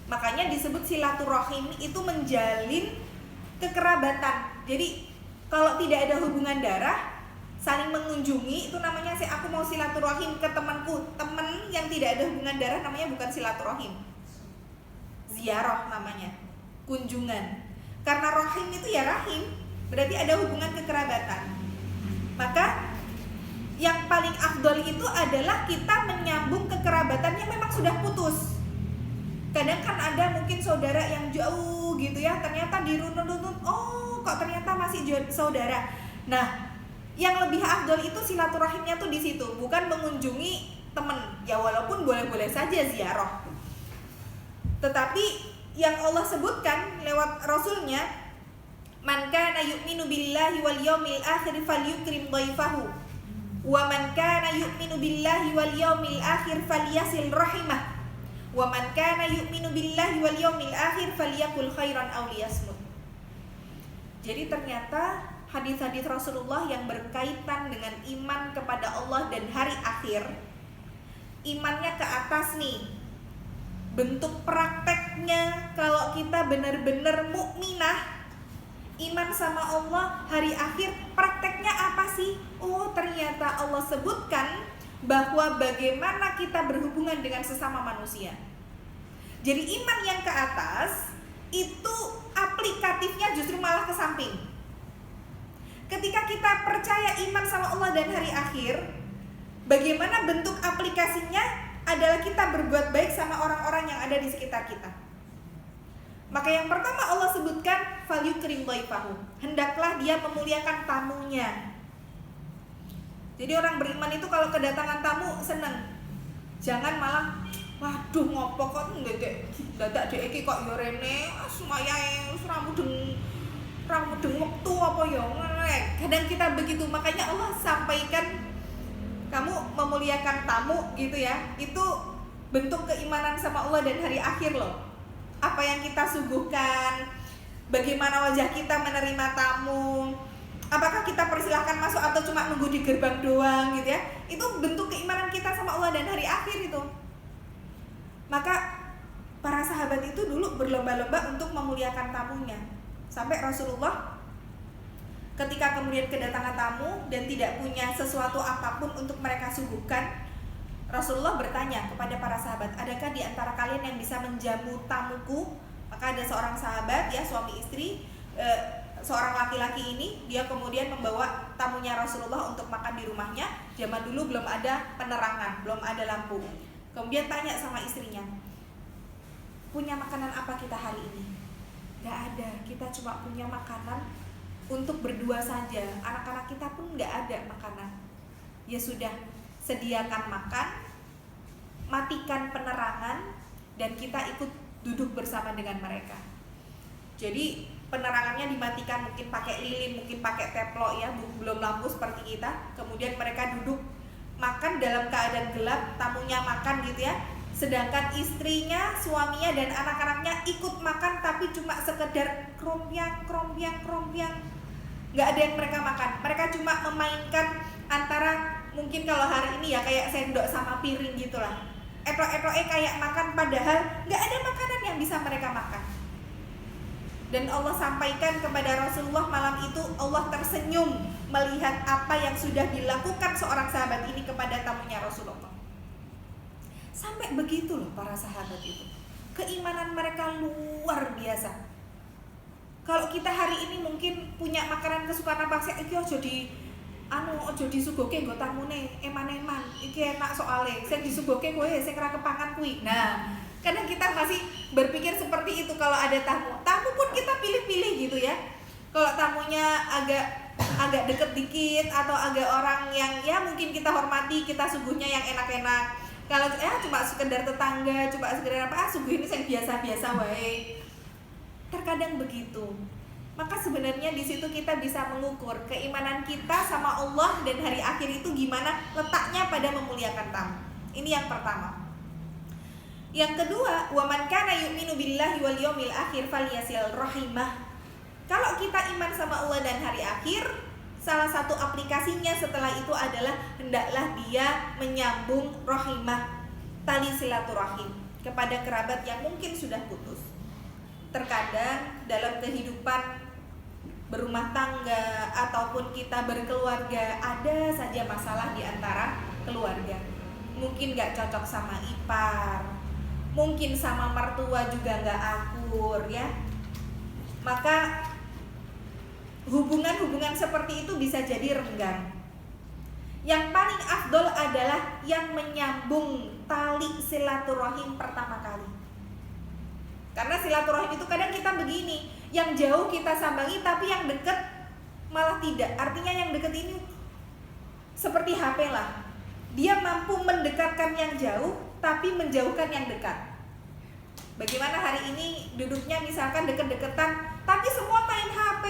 Makanya disebut silaturahim, itu menjalin kekerabatan. Jadi kalau tidak ada hubungan darah, saling mengunjungi, itu namanya aku mau silaturahim ke temanku. Teman yang tidak ada hubungan darah namanya bukan silaturahim, ziarah namanya, kunjungan. Karena rahim itu ya rahim, berarti ada hubungan kekerabatan. Maka yang paling afdol itu adalah kita menyambung kekerabatan yang memang sudah putus. Kadang kan ada mungkin saudara yang jauh gitu ya, ternyata dirunut-runut, oh kok ternyata masih saudara. Nah, yang lebih afdol itu silaturahimnya tuh di situ, bukan mengunjungi teman. Ya walaupun boleh-boleh saja ziarah, tetapi yang Allah sebutkan lewat Rasulnya, man kana yu'minu billahi wal yawmil akhir falyukrim dhaifahu, wa man kana yu'minu billahi wal yawmil akhir falyasil rahimah, wa man kana yu'minu billahi wal yawmil akhir falyakul khairan aw liyasmut. Jadi ternyata hadis-hadis Rasulullah yang berkaitan dengan iman kepada Allah dan hari akhir, imannya ke atas nih. Bentuk prakteknya kalau kita benar-benar mukminah, iman sama Allah, hari akhir, prakteknya apa sih? Oh, ternyata Allah sebutkan bahwa bagaimana kita berhubungan dengan sesama manusia. Jadi iman yang ke atas itu aplikatifnya justru malah ke samping. Ketika kita percaya iman sama Allah dan hari akhir, bagaimana bentuk aplikasinya adalah kita berbuat baik sama orang-orang yang ada di sekitar kita. Maka yang pertama Allah sebutkan falyukrim dhaifahu, hendaklah dia memuliakan tamunya. Jadi orang beriman itu kalau kedatangan tamu seneng. Jangan malah waduh ngopo kok ndek dadak dhek iki kok yo rene sumayae rambut deng wektu apa yo. Kadang kita begitu, makanya Allah sampaikan kamu memuliakan tamu gitu ya, itu bentuk keimanan sama Allah dan hari akhir loh. Apa yang kita suguhkan, bagaimana wajah kita menerima tamu, apakah kita persilahkan masuk atau cuma nunggu di gerbang doang gitu ya, itu bentuk keimanan kita sama Allah dan hari akhir itu. Maka para sahabat itu dulu berlomba-lomba untuk memuliakan tamunya. Sampai Rasulullah ketika kemudian kedatangan tamu dan tidak punya sesuatu apapun untuk mereka suguhkan, Rasulullah bertanya kepada para sahabat, adakah di antara kalian yang bisa menjamu tamuku? Maka ada seorang sahabat ya, suami istri, seorang laki-laki ini, dia kemudian membawa tamunya Rasulullah untuk makan di rumahnya. Zaman dulu belum ada penerangan, belum ada lampu. Kemudian tanya sama istrinya, punya makanan apa kita hari ini? Gak ada, kita cuma punya makanan untuk berdua saja. Anak-anak kita pun gak ada makanan. Ya sudah, sediakan makan, matikan penerangan, dan kita ikut duduk bersama dengan mereka. Jadi penerangannya dimatikan, mungkin pakai lilin, mungkin pakai teplok ya, belum lampu seperti kita. Kemudian mereka duduk makan dalam keadaan gelap, tamunya makan gitu ya. Sedangkan istrinya, suaminya, dan anak-anaknya ikut makan tapi cuma sekedar krompiang. Nggak ada yang mereka makan. Mereka cuma memainkan antara, mungkin kalau hari ini ya kayak sendok sama piring gitulah. Etok-etoknya kayak makan, padahal nggak ada makanan yang bisa mereka makan. Dan Allah sampaikan kepada Rasulullah malam itu, Allah tersenyum melihat apa yang sudah dilakukan seorang sahabat ini kepada tamunya Rasulullah. Sampai begitu loh para sahabat itu. Keimanan mereka luar biasa. Kalau kita hari ini mungkin punya makanan kesukaan apa sih, iki ojo disuguhke nggo tamune eman-eman. Iki enak soalnya, sing disuguhke kowe sing ra kepangan kuwi. Nah, kadang kita masih berpikir seperti itu kalau ada tamu. Tamu pun kita pilih-pilih gitu ya. Kalau tamunya agak deket dikit atau agak orang yang ya mungkin kita hormati, kita suguhnya yang enak-enak. Kalau cuma sekedar tetangga, cuma sekedar suguhin yang biasa-biasa wae. Terkadang begitu. Maka sebenarnya di situ kita bisa mengukur keimanan kita sama Allah dan hari akhir itu gimana letaknya pada memuliakan tamu. Ini yang pertama. Yang kedua, wa man kana yu'minu billahi wal yawmil akhir falyasil rahimah. Kalau kita iman sama Allah dan hari akhir, salah satu aplikasinya setelah itu adalah hendaklah dia menyambung rahimah, tali silaturahim kepada kerabat yang mungkin sudah putus. Terkadang dalam kehidupan berumah tangga ataupun kita berkeluarga ada saja masalah di antara keluarga. Mungkin gak cocok sama ipar, mungkin sama mertua juga gak akur ya. Maka hubungan-hubungan seperti itu bisa jadi renggang. Yang paling afdol adalah yang menyambung tali silaturahim pertama kali. Karena silaturahim itu kadang kita begini, yang jauh kita sambangi tapi yang dekat malah tidak. Artinya yang dekat ini seperti HP lah. Dia mampu mendekatkan yang jauh tapi menjauhkan yang dekat. Bagaimana hari ini duduknya misalkan deket-deketan tapi semua main HP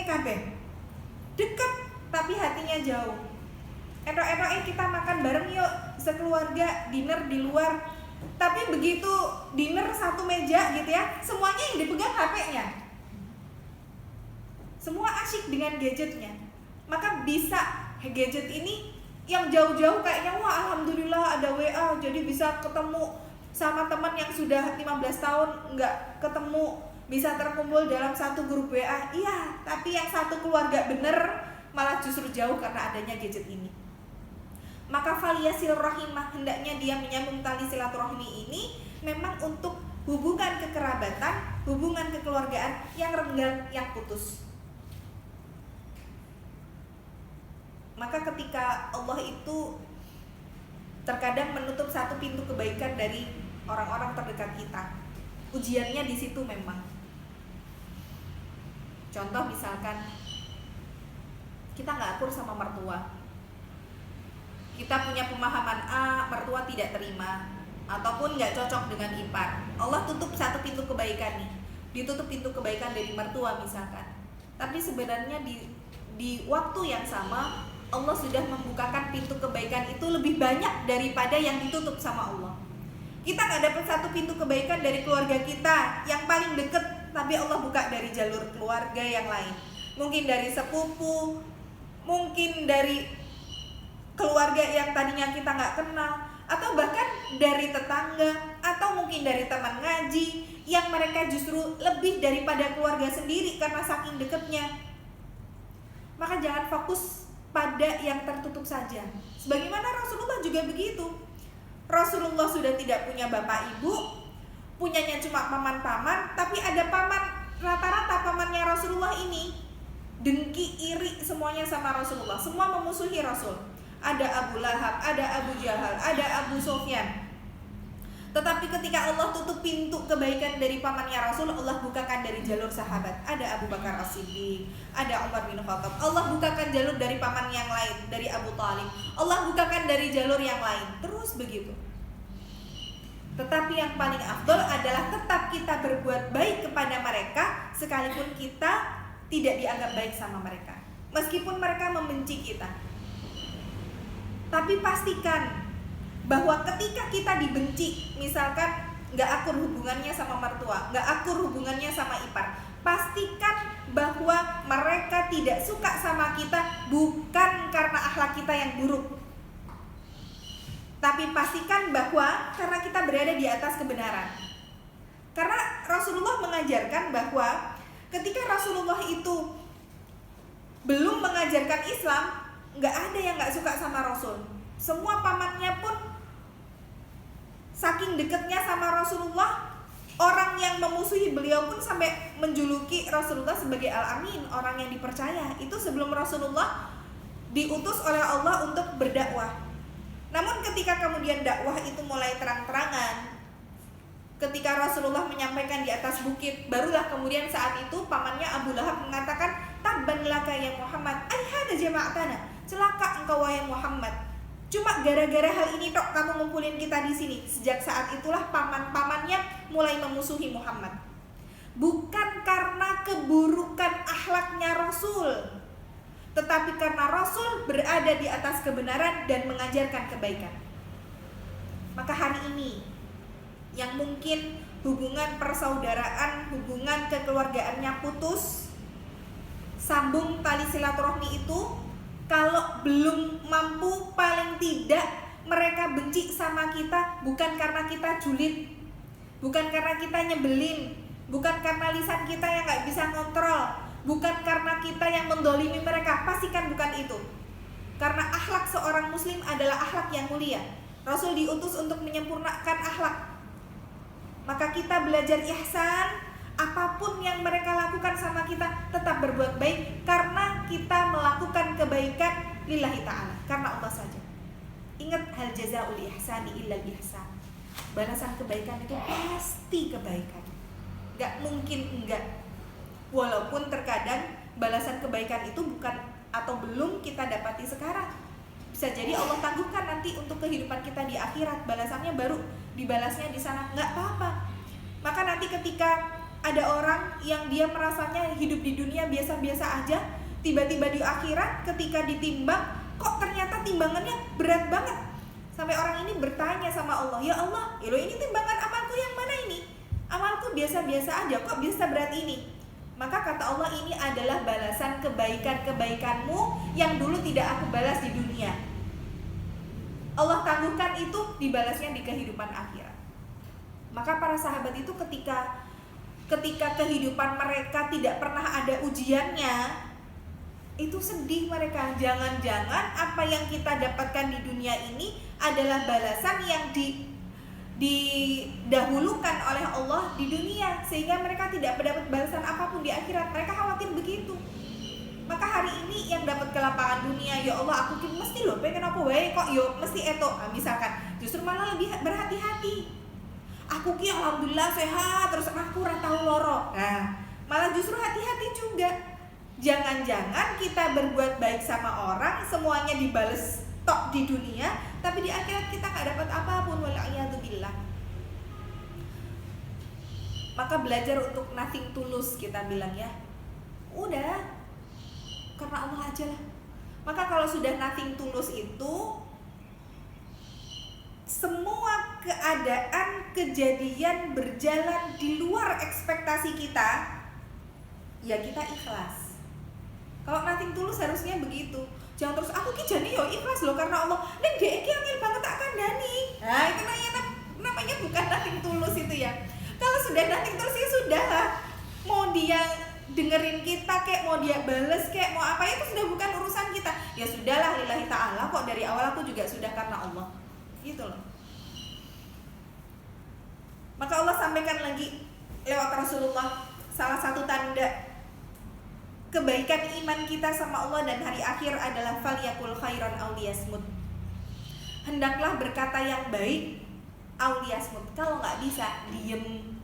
kabeh. Dekat tapi hatinya jauh. Etok-etoknya kita makan bareng yuk sekeluarga, dinner di luar. Tapi begitu dinner satu meja gitu ya, semuanya yang dipegang HP-nya. Semua asyik dengan gadgetnya. Maka bisa gadget ini yang jauh-jauh kayaknya wah alhamdulillah ada WA, jadi bisa ketemu sama teman yang sudah 15 tahun nggak ketemu, bisa terkumpul dalam satu grup WA. Iya, tapi yang satu keluarga bener malah justru jauh karena adanya gadget ini. Maka faliyasil rahimah, hendaknya dia menyambung tali silaturahmi ini memang untuk hubungan kekerabatan, hubungan kekeluargaan yang renggang, yang putus. Maka ketika Allah itu terkadang menutup satu pintu kebaikan dari orang-orang terdekat kita, ujiannya di situ memang. Contoh misalkan kita nggak akur sama mertua, kita punya pemahaman A, mertua tidak terima, ataupun nggak cocok dengan ipar. Allah tutup satu pintu kebaikan nih, ditutup pintu kebaikan dari mertua misalkan. Tapi sebenarnya di waktu yang sama Allah sudah membukakan pintu kebaikan itu lebih banyak daripada yang ditutup sama Allah. Kita nggak dapat satu pintu kebaikan dari keluarga kita yang paling deket, tapi Allah buka dari jalur keluarga yang lain. Mungkin dari sepupu, mungkin dari keluarga yang tadinya kita nggak kenal, atau bahkan dari tetangga, atau mungkin dari teman ngaji yang mereka justru lebih daripada keluarga sendiri karena saking deketnya. Maka jangan fokus pada yang tertutup saja. Sebagaimana Rasulullah juga begitu. Rasulullah sudah tidak punya bapak ibu, punyanya cuma paman-paman, tapi ada paman, rata-rata pamannya Rasulullah ini dengki, iri semuanya sama Rasulullah. Semua memusuhi Rasul. Ada Abu Lahab, ada Abu Jahal, ada Abu Sufyan. Tetapi ketika Allah tutup pintu kebaikan dari pamannya Rasul, Allah bukakan dari jalur sahabat. Ada Abu Bakar As-Siddiq, ada Umar bin Khattab. Allah bukakan jalur dari paman yang lain, dari Abu Talib. Allah bukakan dari jalur yang lain. Terus begitu. Tetapi yang paling afdol adalah tetap kita berbuat baik kepada mereka, sekalipun kita tidak dianggap baik sama mereka, meskipun mereka membenci kita. Tapi pastikan bahwa ketika kita dibenci, misalkan gak akur hubungannya sama mertua, gak akur hubungannya sama ipar, pastikan bahwa mereka tidak suka sama kita bukan karena akhlak kita yang buruk, tapi pastikan bahwa karena kita berada di atas kebenaran. Karena Rasulullah mengajarkan bahwa ketika Rasulullah itu belum mengajarkan Islam, gak ada yang gak suka sama Rasul. Semua pamannya pun saking dekatnya sama Rasulullah, orang yang memusuhi beliau pun sampai menjuluki Rasulullah sebagai Al-Amin, orang yang dipercaya. Itu sebelum Rasulullah diutus oleh Allah untuk berdakwah. Namun ketika kemudian dakwah itu mulai terang-terangan, ketika Rasulullah menyampaikan di atas bukit, barulah kemudian saat itu pamannya Abu Lahab mengatakan, "Tabban laka ya Muhammad, aihada jama'atana." Celaka engkau wahai Muhammad. Cuma gara-gara hal ini tok kamu ngumpulin kita di sini. Sejak saat itulah paman-pamannya mulai memusuhi Muhammad. Bukan karena keburukan akhlaknya Rasul, tetapi karena Rasul berada di atas kebenaran dan mengajarkan kebaikan. Maka hari ini yang mungkin hubungan persaudaraan, hubungan kekeluargaannya putus, sambung tali silaturahmi itu. Kalau belum mampu, paling tidak mereka benci sama kita bukan karena kita julid, bukan karena kita nyebelin, bukan karena lisan kita yang gak bisa ngontrol, bukan karena kita yang mendolimi mereka. Pastikan bukan itu. Karena akhlak seorang muslim adalah akhlak yang mulia. Rasul diutus untuk menyempurnakan akhlak. Maka kita belajar ihsan. Apapun yang mereka lakukan sama kita, tetap berbuat baik karena kita melakukan kebaikan lillahi ta'ala, karena Allah saja. Ingat, hal jazaul ihsani illal ihsan. Balasan kebaikan itu pasti kebaikan, gak mungkin enggak. Walaupun terkadang balasan kebaikan itu bukan atau belum kita dapati sekarang, bisa jadi Allah tangguhkan nanti untuk kehidupan kita di akhirat, balasannya baru dibalasnya di sana. Gak apa-apa. Maka nanti ketika ada orang yang dia merasanya hidup di dunia biasa-biasa aja, tiba-tiba di akhirat ketika ditimbang, kok ternyata timbangannya berat banget. Sampai orang ini bertanya sama Allah, "Ya Allah, ini timbangan amalku yang mana ini? Amalku biasa-biasa aja, kok bisa berat ini?" Maka kata Allah, ini adalah balasan kebaikan-kebaikanmu yang dulu tidak aku balas di dunia. Allah tangguhkan itu, dibalasnya di kehidupan akhirat. Maka para sahabat itu ketika kehidupan mereka tidak pernah ada ujiannya, itu sedih mereka. Jangan-jangan apa yang kita dapatkan di dunia ini adalah balasan yang didahulukan oleh Allah di dunia, sehingga mereka tidak mendapat balasan apapun di akhirat. Mereka khawatir begitu. Maka hari ini yang dapat kelapangan dunia, ya Allah aku mesti loh pengen apa wae kok yo mesti eto. Misalkan justru malah lebih berhati-hati. Aku ki alhamdulillah sehat, terus aku ora tau loro. Nah, malah justru hati-hati juga. Jangan-jangan kita berbuat baik sama orang, semuanya dibales tok di dunia, tapi di akhirat kita gak dapat apapun, wala'iyadzubillah. Maka belajar untuk nothing tulus, kita bilang ya. Udah, karena Allah aja lah. Maka kalau sudah nothing tulus itu, semua keadaan, kejadian berjalan di luar ekspektasi kita, ya kita ikhlas. Kalau nothing tulus harusnya begitu. Jangan terus aku ki jane yo ikhlas loh karena Allah. Nek dhek iki angel banget tak kandhani. Nah, itu namanya bukan nothing tulus itu ya. Kalau sudah nothing tulus ya sudah lah. Mau dia dengerin kita kayak mau dia bales kayak mau apa itu sudah bukan urusan kita. Ya sudahlah lillahi ta'ala, kok dari awal aku juga sudah karena Allah. Gitu loh. Maka Allah sampaikan lagi lewat Rasulullah, salah satu tanda kebaikan iman kita sama Allah dan hari akhir adalah falyakul khairan aw liyasmut. Hendaklah berkata yang baik aw liyasmut. Kalau nggak bisa, diem.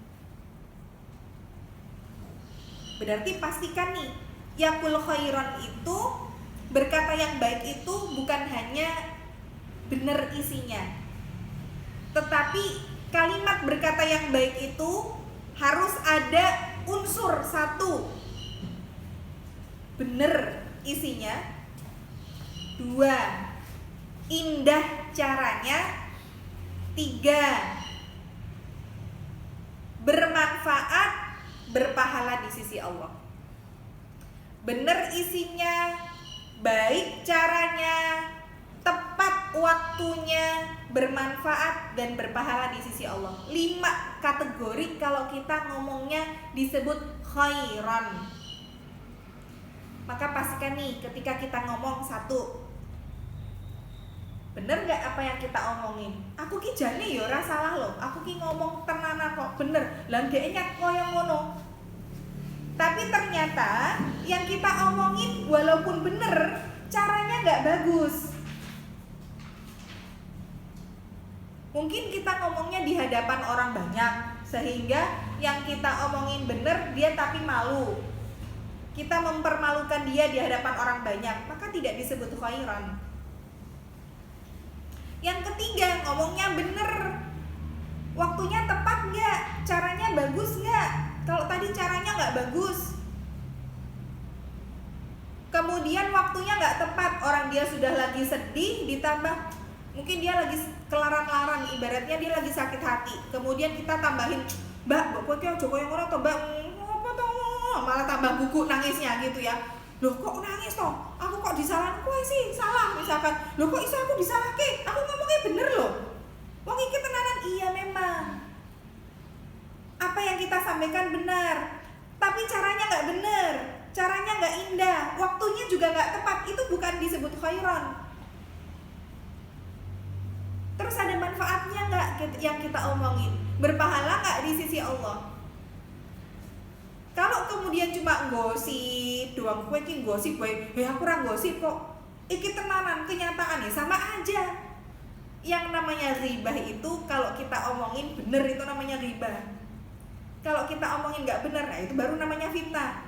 Berarti pastikan nih, yakul khairan itu, berkata yang baik itu bukan hanya benar isinya, tetapi kalimat berkata yang baik itu harus ada unsur satu, benar isinya, dua, indah caranya, tiga, bermanfaat, berpahala di sisi Allah. Benar isinya, baik caranya, tepat waktunya, bermanfaat dan berpahala di sisi Allah. 5 kategori kalau kita ngomongnya disebut khairan. Maka pastikan nih ketika kita ngomong satu, bener gak apa yang kita omongin? Aku ki jane ya ora salah loh. Aku ki ngomong tenanan kok bener. Lah dheknya koyo ngono. Tapi ternyata yang kita omongin walaupun bener, caranya gak bagus. Mungkin kita ngomongnya di hadapan orang banyak, sehingga yang kita omongin bener dia tapi malu. Kita mempermalukan dia di hadapan orang banyak, maka tidak disebut khairan. Yang ketiga, ngomongnya bener, waktunya tepat nggak, caranya bagus nggak. Kalau tadi caranya nggak bagus, kemudian waktunya nggak tepat, orang dia sudah lagi sedih, ditambah mungkin dia lagi kelarang-larang, ibaratnya dia lagi sakit hati, kemudian kita tambahin, mbak, kok ki ojo koyo ngono to, mbak, apa to, malah tambah gugu nangisnya gitu ya. Loh kok nangis toh? Aku kok disalahin kowe sih? Salah misalkan. Loh kok iso aku disalahke? Aku ngomongnya bener loh. Wong iki tenanan. Iya memang. Apa yang kita sampaikan benar, tapi caranya nggak bener, caranya nggak indah, waktunya juga nggak tepat. Itu bukan disebut khairan. Terus ada manfaatnya nggak yang kita omongin? Berpahala nggak di sisi Allah? Kalau kemudian cuma gosip doang, kowe iki gosip kowe, aku ora gosip kok. Iki tenanan, kenyataannya sama aja. Yang namanya ribah itu kalau kita omongin bener itu namanya ribah. Kalau kita omongin nggak bener, nah itu baru namanya fitnah.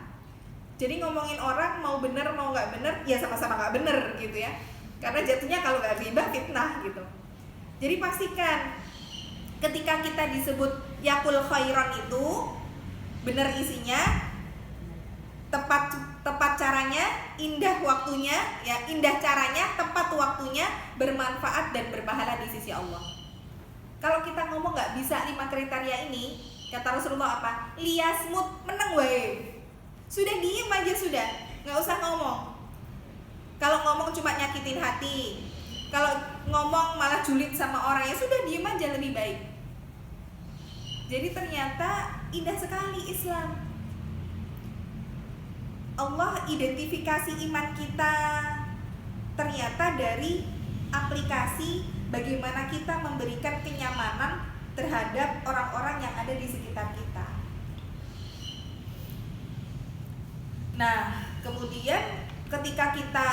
Jadi ngomongin orang mau bener mau nggak bener, ya sama-sama nggak bener gitu ya. Karena jatuhnya kalau nggak ribah fitnah gitu. Jadi pastikan ketika kita disebut yakul khairan itu benar isinya, tepat caranya, indah waktunya, ya indah caranya, tepat waktunya, bermanfaat dan berpahala di sisi Allah. Kalau kita ngomong nggak bisa 5 kriteria ini, kata Rasulullah apa? Liyasmut, meneng wae. Sudah diem aja sudah, nggak usah ngomong. Kalau ngomong cuma nyakitin hati, kalau ngomong malah julid sama orang, ya sudah diem aja lebih baik. Jadi ternyata indah sekali Islam. Allah identifikasi iman kita ternyata dari aplikasi bagaimana kita memberikan kenyamanan terhadap orang-orang yang ada di sekitar kita. Nah, kemudian ketika kita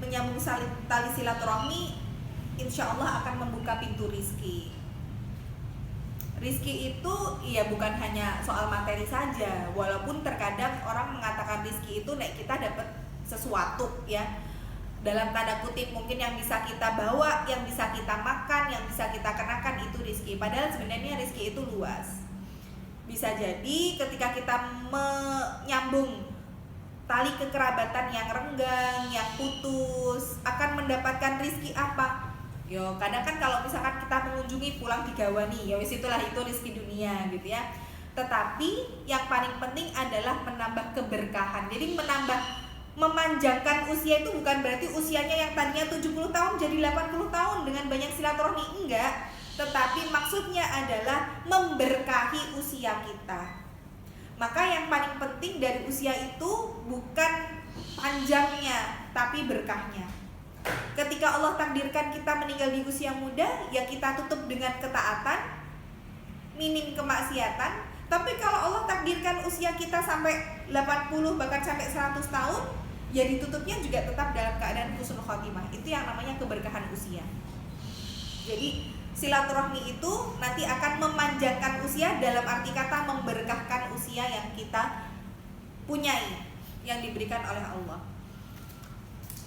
menyambung tali silaturahmi, insya Allah akan membuka pintu rizki. Rizki itu ya bukan hanya soal materi saja, walaupun terkadang orang mengatakan rizki itu nek kita dapat sesuatu ya, dalam tanda kutip mungkin yang bisa kita bawa, yang bisa kita makan, yang bisa kita kenakan, itu rizki. Padahal sebenarnya rizki itu luas. Bisa jadi ketika kita menyambung tali kekerabatan yang renggang, yang putus, akan mendapatkan rizki apa? Yo, kadang kan kalau misalkan kita mengunjungi pulang digawani, ya wis itulah itu rizki dunia gitu ya. Tetapi yang paling penting adalah menambah keberkahan. Jadi memanjangkan usia itu bukan berarti usianya yang tadinya 70 tahun jadi 80 tahun dengan banyak silaturahmi, enggak. Tetapi maksudnya adalah memberkahi usia kita. Maka yang paling penting dari usia itu bukan panjangnya, tapi berkahnya. Ketika Allah takdirkan kita meninggal di usia muda, ya kita tutup dengan ketaatan, minim kemaksiatan. Tapi kalau Allah takdirkan usia kita sampai 80 bahkan sampai 100 tahun, ya ditutupnya juga tetap dalam keadaan husnul khotimah. Itu yang namanya keberkahan usia. Jadi silaturahmi itu nanti akan memanjangkan usia, dalam arti kata memberkahkan usia yang kita punyai, yang diberikan oleh Allah.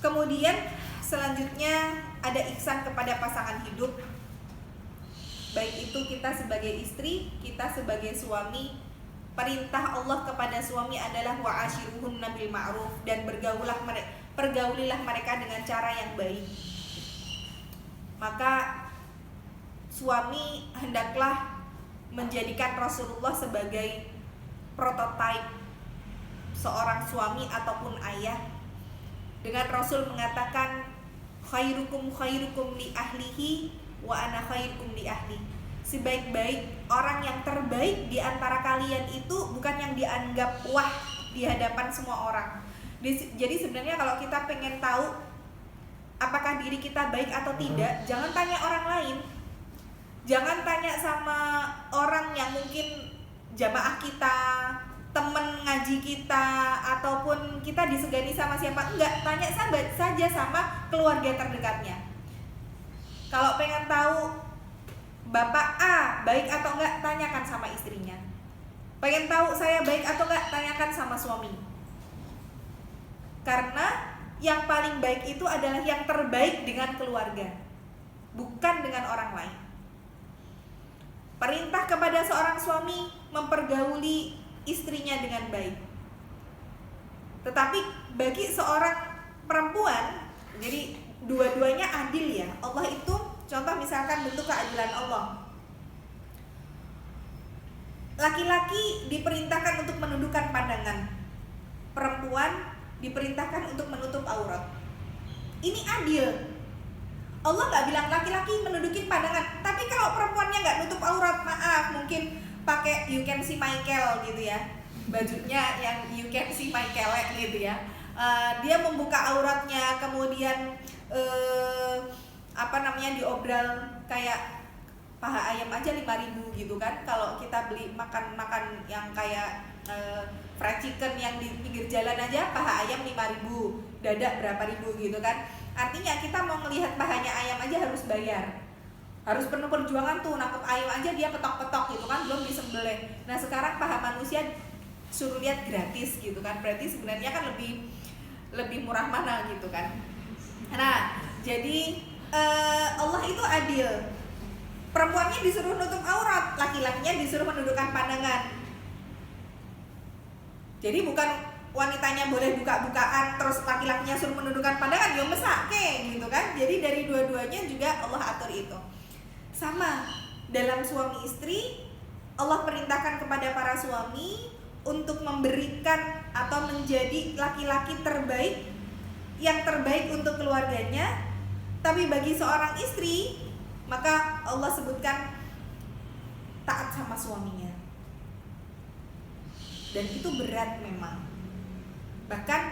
Kemudian selanjutnya ada ihsan kepada pasangan hidup. Baik itu kita sebagai istri, kita sebagai suami. Perintah Allah kepada suami adalah wa'ashiruhunna bil ma'ruf, dan pergaulilah mereka dengan cara yang baik. Maka suami hendaklah menjadikan Rasulullah sebagai prototipe seorang suami ataupun ayah. Dengan Rasul mengatakan khairukum li ahlihi wa ana khairukum li ahli. Sebaik-baik orang yang terbaik di antara kalian itu bukan yang dianggap wah di hadapan semua orang. Jadi sebenarnya kalau kita pengen tahu apakah diri kita baik atau tidak, jangan tanya orang lain. Jangan tanya sama orang yang mungkin jamaah kita, temen ngaji kita, ataupun kita disegani sama siapa. Enggak, tanya saja sama keluarga terdekatnya. Kalau pengen tahu Bapak A baik atau enggak, tanyakan sama istrinya. Pengen tahu saya baik atau enggak, tanyakan sama suami. Karena yang paling baik itu adalah yang terbaik dengan keluarga, bukan dengan orang lain. Perintah kepada seorang suami mempergauli istrinya dengan baik. Tetapi bagi seorang perempuan, jadi dua-duanya adil ya. Allah itu contoh misalkan bentuk keadilan Allah. Laki-laki diperintahkan untuk menundukkan pandangan, perempuan diperintahkan untuk menutup aurat. Ini adil. Allah nggak bilang laki-laki menundukin pandangan, tapi kalau perempuannya nggak nutup aurat, maaf, mungkin pakai you can see my kel gitu ya, bajunya yang you can see my kelek gitu ya. Dia membuka auratnya, kemudian diobral kayak paha ayam aja 5.000 gitu kan. Kalau kita beli makan yang kayak fried chicken yang di pinggir jalan aja paha ayam 5.000, dada berapa ribu gitu kan. Artinya kita mau melihat pahanya ayam aja harus bayar, harus penuh perjuangan tuh. Nangkep ayam aja dia petok-petok gitu kan, belum disembelih. Nah sekarang paha manusia suruh lihat gratis gitu kan, berarti sebenarnya kan lebih murah mana gitu kan. Nah jadi Allah itu adil. Perempuannya disuruh nutup aurat, laki-lakinya disuruh menundukkan pandangan. Jadi bukan wanitanya boleh buka-bukaan terus laki-lakinya suruh menundukkan pandangan, ya mesake gitu kan. Jadi dari dua-duanya juga Allah atur itu. Sama dalam suami istri, Allah perintahkan kepada para suami untuk memberikan atau menjadi laki-laki terbaik, yang terbaik untuk keluarganya. Tapi bagi seorang istri, maka Allah sebutkan taat sama suaminya. Dan itu berat memang. Bahkan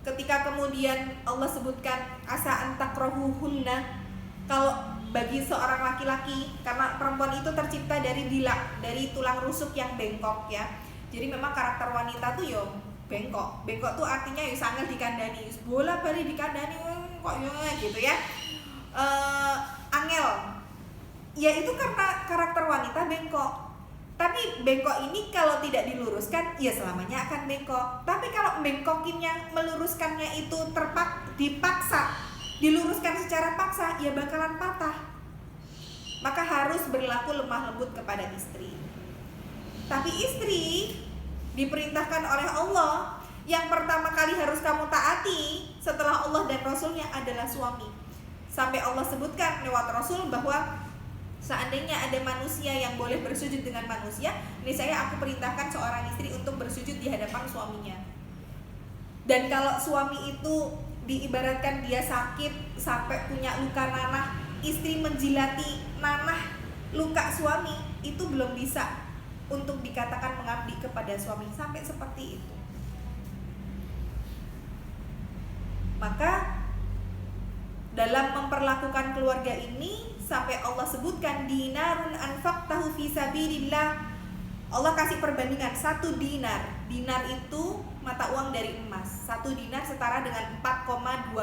ketika kemudian Allah sebutkan asa antakrahuhunna, kalau bagi seorang laki-laki, karena perempuan itu tercipta dari dilak, dari tulang rusuk yang bengkok ya. Jadi memang karakter wanita tuh yo bengkok. Bengkok tuh artinya yo sangel dikandani, bola balik dikandani kok yo gitu ya. Angel. Ya itu karena karakter wanita bengkok. Tapi bengkok ini kalau tidak diluruskan, ya selamanya akan bengkok. Tapi kalau bengkokinnya, meluruskannya itu dipaksa, diluruskan secara paksa, ya bakalan patah. Maka harus berlaku lemah lembut kepada istri. Tapi istri diperintahkan oleh Allah Yang pertama kali harus kamu taati setelah Allah dan Rasulnya adalah suami. Sampai Allah sebutkan lewat Rasul bahwa seandainya ada manusia yang boleh bersujud dengan manusia, ini aku perintahkan seorang istri untuk bersujud di hadapan suaminya. Dan kalau suami itu diibaratkan dia sakit sampai punya luka nanah, istri menjilati nanah luka suami, itu belum bisa untuk dikatakan mengabdi kepada suami, sampai seperti itu. Maka dalam memperlakukan keluarga ini sampai Allah sebutkan dinarun anfaqtahu fi sabilillah. Allah kasih perbandingan 1 dinar. Dinar itu mata uang dari emas. 1 dinar setara dengan 4,25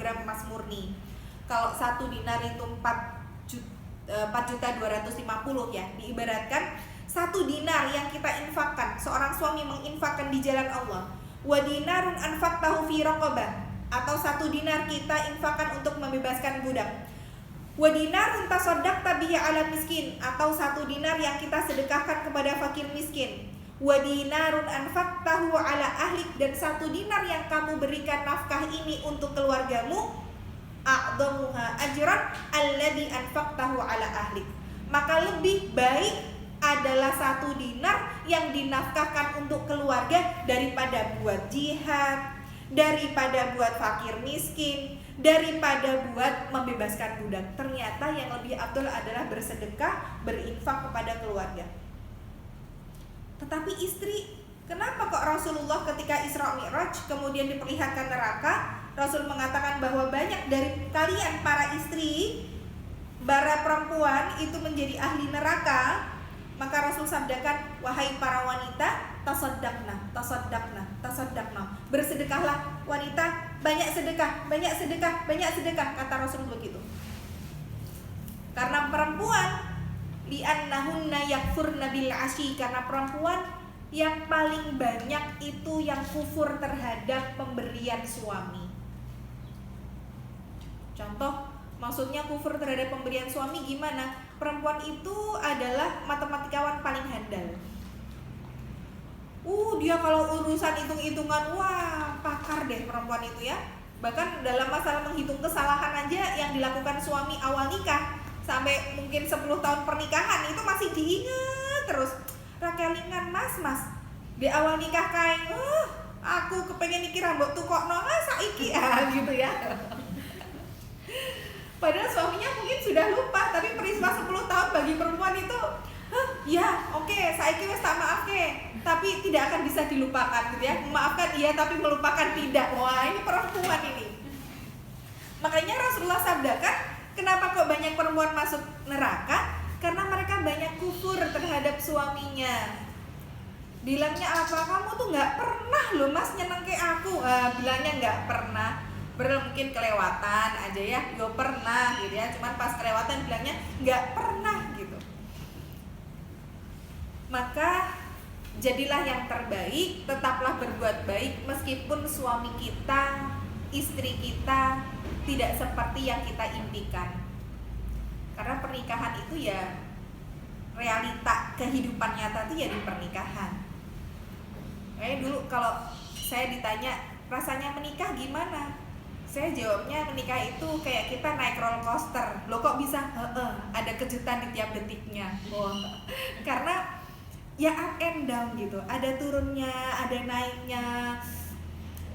gram emas murni. Kalau 1 dinar itu 4.250 ya. Diibaratkan 1 dinar yang kita infakkan, seorang suami menginfakkan di jalan Allah. Wa dinarun anfaqtahu fi raqabah, atau 1 dinar kita infakkan untuk membebaskan budak. Wa dinarun tasaddaqta bihi ala miskin, atau 1 dinar yang kita sedekahkan kepada fakir miskin. Wa dinarun anfaqtahu ala ahlik, dan 1 dinar yang kamu berikan nafkah ini untuk keluargamu, a'dhamuha ajran alladhi anfaqtahu ala ahlik. Maka lebih baik adalah 1 dinar yang dinafkahkan untuk keluarga daripada buat jihad, daripada buat fakir miskin, daripada buat membebaskan budak. Ternyata yang lebih afdal adalah bersedekah, berinfak kepada keluarga. Tetapi istri, kenapa kok Rasulullah ketika Isra Mi'raj kemudian diperlihatkan neraka, Rasul mengatakan bahwa banyak dari kalian para istri, para perempuan itu menjadi ahli neraka? Maka Rasul sabdakan, wahai para wanita, tasaddaqna, tasaddaqna, tasaddaqna. Bersedekahlah wanita, banyak sedekah, banyak sedekah, banyak sedekah, kata Rasul begitu. Karena perempuan, li'annahunna yakfurna bil asyi, karena perempuan yang paling banyak itu yang kufur terhadap pemberian suami. Contoh, maksudnya kufur terhadap pemberian suami gimana? Perempuan itu adalah matematikawan paling handal. Dia kalau urusan hitung-hitungan, wah pakar deh perempuan itu ya. Bahkan dalam masalah menghitung kesalahan aja yang dilakukan suami awal nikah sampai mungkin 10 tahun pernikahan itu masih diingat terus. Rakelingan mas di awal nikah kayak, aku kepengen iki rambut tukokno saiki gitu ya. Padahal suaminya mungkin sudah lupa, tapi peristiwa 10 tahun bagi perempuan itu ya oke, saiki wis tak maafke, tapi tidak akan bisa dilupakan gitu ya. Memaafkan iya, tapi melupakan tidak. Wah, ini perempuan ini. Makanya Rasulullah sabdakan, kenapa kok banyak perempuan masuk neraka? Karena mereka banyak kufur terhadap suaminya. Bilangnya apa? Kamu tuh nggak pernah loh mas nyenengke aku. Bilangnya nggak pernah. Mungkin kelewatan aja ya, yo pernah gitu ya. Cuman pas kelewatan bilangnya nggak pernah gitu. Maka jadilah yang terbaik, tetaplah berbuat baik meskipun suami kita, istri kita tidak seperti yang kita impikan. Karena pernikahan itu ya realita kehidupan nyata itu ya di pernikahan. Kayak dulu kalau saya ditanya rasanya menikah gimana? Saya jawabnya menikah itu kayak kita naik roller coaster. Loh kok bisa? Ada kejutan di tiap detiknya. Karena ya up and down gitu. Ada turunnya, ada naiknya,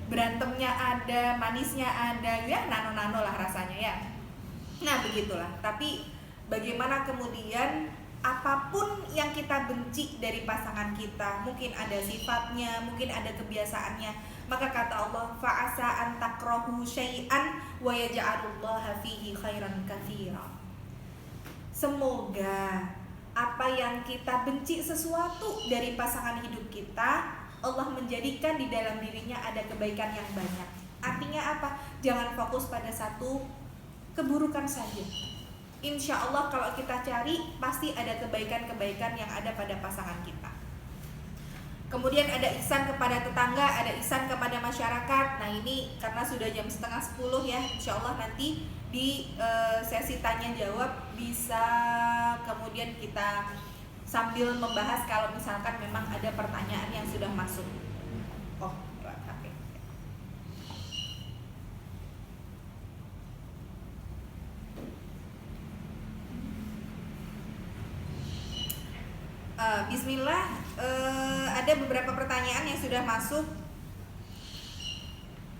berantemnya ada, manisnya ada, ya nano-nano lah rasanya ya. Nah begitulah. Tapi bagaimana kemudian apapun yang kita benci dari pasangan kita, mungkin ada sifatnya, mungkin ada kebiasaannya, maka kata Allah, fa'asa an takrahu syai'an wa yaj'alullaha fihi khairan katsira. Semoga apa yang kita benci sesuatu dari pasangan hidup kita, Allah menjadikan di dalam dirinya ada kebaikan yang banyak. Artinya apa? Jangan fokus pada satu keburukan saja. Insya Allah kalau kita cari pasti ada kebaikan-kebaikan yang ada pada pasangan kita. Kemudian ada ihsan kepada tetangga, ada ihsan kepada masyarakat. Nah ini karena sudah jam 9:30 ya, insya Allah nanti di sesi tanya jawab bisa kemudian kita sambil membahas kalau misalkan memang ada pertanyaan yang sudah masuk. Bismillah, ada beberapa pertanyaan yang sudah masuk.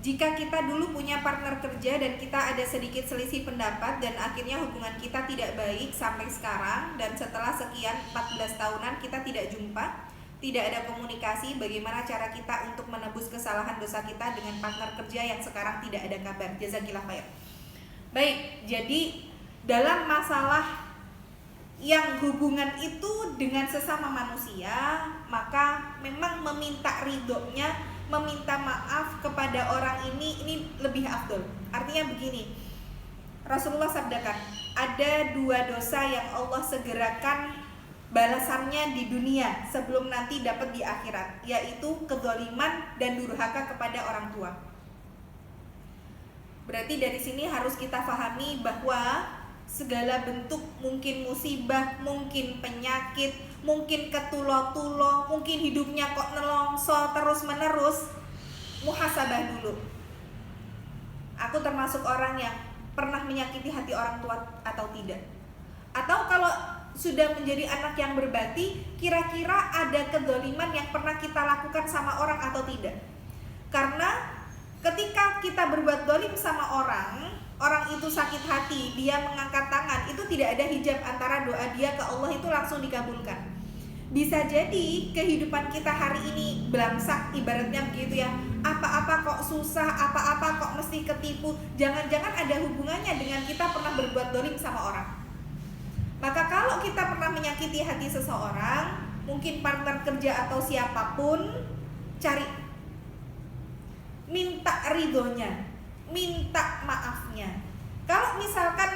Jika kita dulu punya partner kerja dan kita ada sedikit selisih pendapat dan akhirnya hubungan kita tidak baik sampai sekarang, dan setelah sekian 14 tahunan kita tidak jumpa, tidak ada komunikasi, bagaimana cara kita untuk menebus kesalahan dosa kita dengan partner kerja yang sekarang tidak ada kabar? Jazakillah khair. Baik, jadi dalam masalah yang hubungan itu dengan sesama manusia, maka memang meminta ridhonya, meminta maaf kepada orang ini lebih afdol. Artinya begini, Rasulullah sabdakan, ada 2 dosa yang Allah segerakan balasannya di dunia sebelum nanti dapat di akhirat, yaitu kezaliman dan durhaka kepada orang tua. Berarti dari sini harus kita pahami bahwa segala bentuk mungkin musibah, mungkin penyakit, mungkin ketulo-tulo, mungkin hidupnya kok nelongso terus-menerus, muhasabah dulu. Aku termasuk orang yang pernah menyakiti hati orang tua atau tidak? Atau kalau sudah menjadi anak yang berbakti, kira-kira ada kedzaliman yang pernah kita lakukan sama orang atau tidak? Karena ketika kita berbuat zalim sama orang itu sakit hati, dia mengangkat tangan, itu tidak ada hijab antara doa dia ke Allah itu langsung dikabulkan. Bisa jadi kehidupan kita hari ini belangsak, ibaratnya begitu ya, apa-apa kok susah, apa-apa kok mesti ketipu. Jangan-jangan ada hubungannya dengan kita pernah berbuat zalim sama orang. Maka kalau kita pernah menyakiti hati seseorang, mungkin partner kerja atau siapapun, cari, minta ridhonya, minta maafnya. Kalau misalkan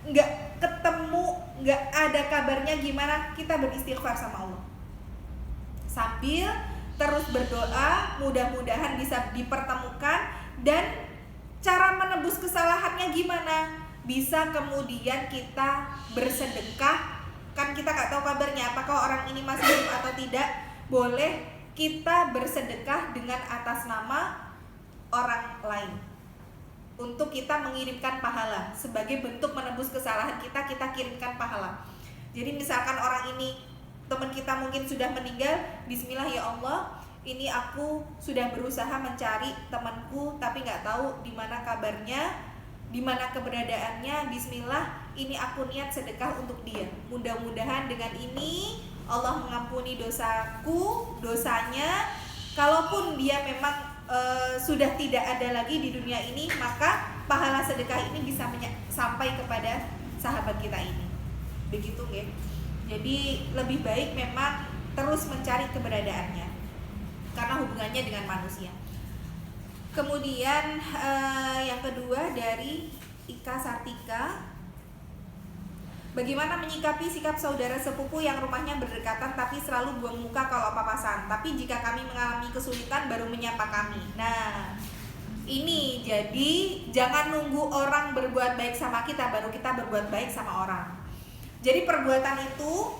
nggak ketemu, nggak ada kabarnya gimana, kita beristighfar sama Allah sambil terus berdoa, mudah-mudahan bisa dipertemukan. Dan cara menebus kesalahannya gimana? Bisa kemudian kita bersedekah, kan kita nggak tahu kabarnya apakah orang ini masih hidup atau tidak. Boleh kita bersedekah dengan atas nama orang lain untuk kita mengirimkan pahala. Sebagai bentuk menebus kesalahan kita kirimkan pahala. Jadi misalkan orang ini, teman kita mungkin sudah meninggal, bismillah ya Allah, ini aku sudah berusaha mencari temanku tapi nggak tahu di mana kabarnya, di mana keberadaannya. Bismillah, ini aku niat sedekah untuk dia. Mudah-mudahan dengan ini Allah mengampuni dosanya. Kalaupun dia memang sudah tidak ada lagi di dunia ini, maka pahala sedekah ini bisa sampai kepada sahabat kita ini. Begitu ya. Jadi lebih baik memang terus mencari keberadaannya karena hubungannya dengan manusia. Kemudian yang kedua dari Ika Sartika, bagaimana menyikapi sikap saudara sepupu yang rumahnya berdekatan tapi selalu buang muka kalau papasan, tapi jika kami mengalami kesulitan baru menyapa kami. Nah, ini jadi jangan nunggu orang berbuat baik sama kita baru kita berbuat baik sama orang. Jadi perbuatan itu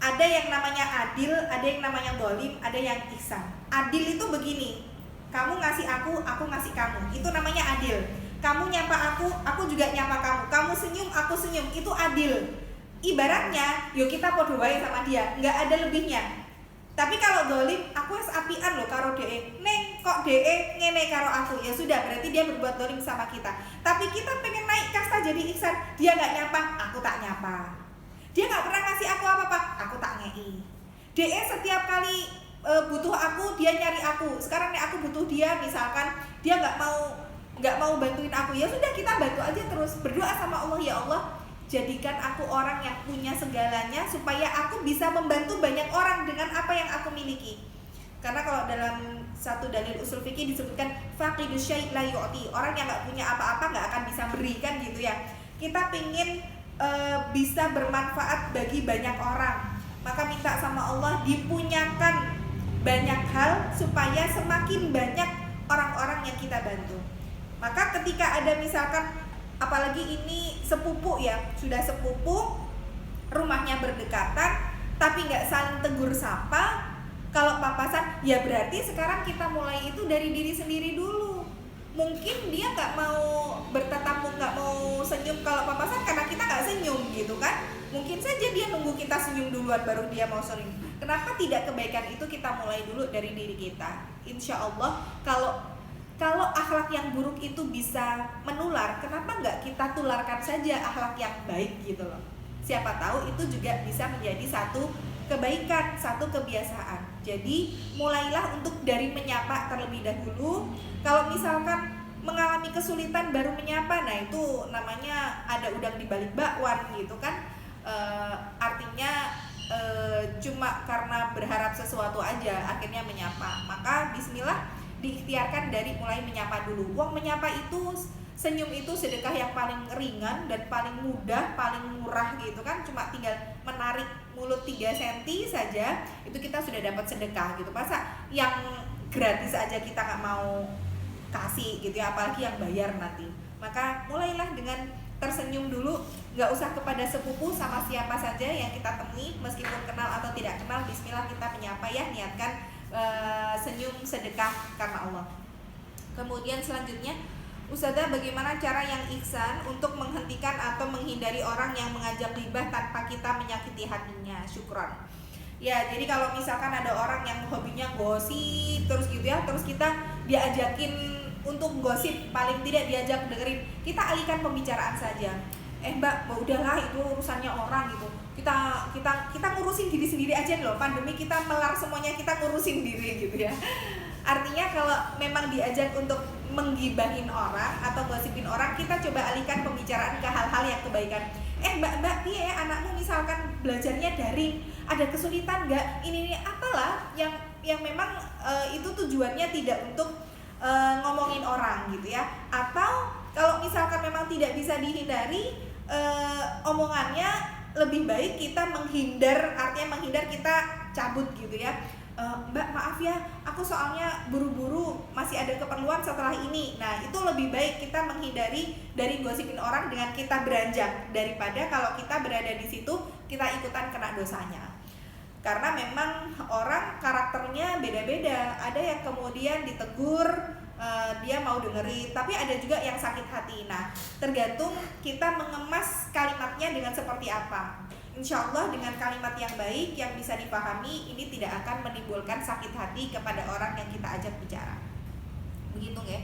ada yang namanya adil, ada yang namanya zalim, ada yang ihsan. Adil itu begini, kamu ngasih aku ngasih kamu, itu namanya adil. Kamu nyapa aku juga nyapa kamu. Kamu senyum, aku senyum, itu adil. Ibaratnya, yuk kita podo wae sama dia, nggak ada lebihnya. Tapi kalau zalim, aku wis apian loh karo DE. Neng, kok DE ngene karo aku? Ya sudah, berarti dia berbuat zalim sama kita. Tapi kita pengen naik kasta jadi ihsan, dia nggak nyapa, aku tak nyapa. Dia nggak pernah ngasih aku apa-apa, aku tak ngei. DE setiap kali butuh aku, dia nyari aku. Sekarang nih aku butuh dia, misalkan dia nggak mau bantuin aku, ya sudah kita bantu aja terus. Berdoa sama Allah, ya Allah, jadikan aku orang yang punya segalanya supaya aku bisa membantu banyak orang dengan apa yang aku miliki. Karena kalau dalam satu dalil usul fikih disebutkan faqidus syai' la yu'ti, orang yang nggak punya apa-apa nggak akan bisa berikan gitu ya. Kita pingin bisa bermanfaat bagi banyak orang, maka minta sama Allah dipunyakan banyak hal supaya semakin banyak orang-orang yang kita bantu. Maka ketika ada misalkan, apalagi ini sepupu ya, sudah sepupu, rumahnya berdekatan, tapi nggak saling tegur sapa, kalau papasan, ya berarti sekarang kita mulai itu dari diri sendiri dulu. Mungkin dia nggak mau bertetamu, nggak mau senyum kalau papasan karena kita nggak senyum gitu kan. Mungkin saja dia nunggu kita senyum duluan baru dia mau senyum. Kenapa tidak kebaikan itu kita mulai dulu dari diri kita? Insya Allah kalau akhlak yang buruk itu bisa menular, kenapa nggak kita tularkan saja akhlak yang baik gitu loh. Siapa tahu itu juga bisa menjadi satu kebaikan, satu kebiasaan. Jadi mulailah untuk dari menyapa terlebih dahulu. Kalau misalkan mengalami kesulitan baru menyapa, nah itu namanya ada udang di balik bakwan gitu kan. Artinya cuma karena berharap sesuatu aja akhirnya menyapa. Maka bismillah, diikhtiarkan dari mulai menyapa dulu. Wong menyapa itu, senyum itu sedekah yang paling ringan dan paling mudah, paling murah gitu kan. Cuma tinggal menarik mulut 3 cm saja, itu kita sudah dapat sedekah gitu. Masa yang gratis aja kita nggak mau kasih gitu ya, apalagi yang bayar nanti. Maka mulailah dengan tersenyum dulu, nggak usah kepada sepupu, sama siapa saja yang kita temui, meskipun kenal atau tidak kenal, bismillah kita menyapa ya, niatkan senyum sedekah karena Allah. Kemudian selanjutnya, Ustazah, bagaimana cara yang ihsan untuk menghentikan atau menghindari orang yang mengajak ghibah tanpa kita menyakiti hatinya? Syukron. Ya, jadi kalau misalkan ada orang yang hobinya gosip terus gitu ya, terus kita diajakin untuk gosip, paling tidak diajak dengerin, kita alihkan pembicaraan saja. Mbak, udahlah itu urusannya orang gitu. Kita ngurusin diri sendiri aja loh. Pandemi kita melar semuanya, kita ngurusin diri gitu ya. Artinya kalau memang diajak untuk menggibahin orang atau gosipin orang, kita coba alihkan pembicaraan ke hal-hal yang kebaikan. Mbak, iya ya, anakmu misalkan belajarnya daring, ada kesulitan nggak? Ini apalah yang memang itu tujuannya tidak untuk ngomongin orang gitu ya. Atau kalau misalkan memang tidak bisa dihindari omongannya, lebih baik kita menghindar, artinya menghindar kita cabut gitu ya. Mbak, maaf ya, aku soalnya buru-buru, masih ada keperluan setelah ini. Nah, itu lebih baik kita menghindari dari gosipin orang dengan kita beranjak, daripada kalau kita berada di situ kita ikutan kena dosanya. Karena memang orang karakternya beda-beda. Ada yang kemudian ditegur, dia mau dengerin, tapi ada juga yang sakit hati. Nah, tergantung kita mengemas kalimatnya dengan seperti apa. Insya Allah dengan kalimat yang baik, yang bisa dipahami, ini tidak akan menimbulkan sakit hati kepada orang yang kita ajak bicara. Begitu ya.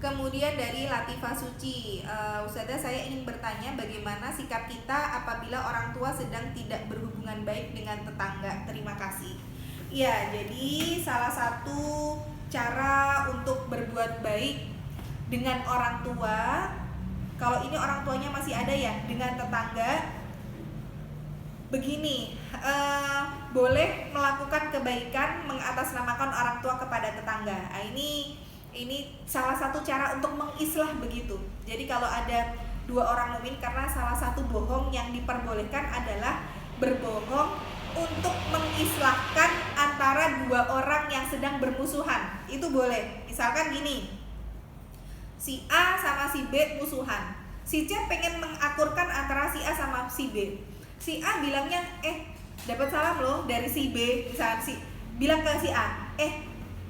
Kemudian dari Latifah Suci, Ustazah, saya ingin bertanya bagaimana sikap kita apabila orang tua sedang tidak berhubungan baik dengan tetangga. Terima kasih. Ya, jadi salah satu cara untuk berbuat baik dengan orang tua, kalau ini orang tuanya masih ada ya, dengan tetangga, begini, boleh melakukan kebaikan mengatasnamakan orang tua kepada tetangga. Nah, ini salah satu cara untuk mengislah begitu. Jadi kalau ada 2 orang mukmin, karena salah satu bohong yang diperbolehkan adalah berbohong untuk mengislahkan antara 2 orang yang sedang bermusuhan. Itu boleh. Misalkan gini, si A sama si B musuhan, si C pengen mengakurkan antara si A sama si B. Si A bilangnya, dapat salam loh dari si B. Misalnya bilang ke si A,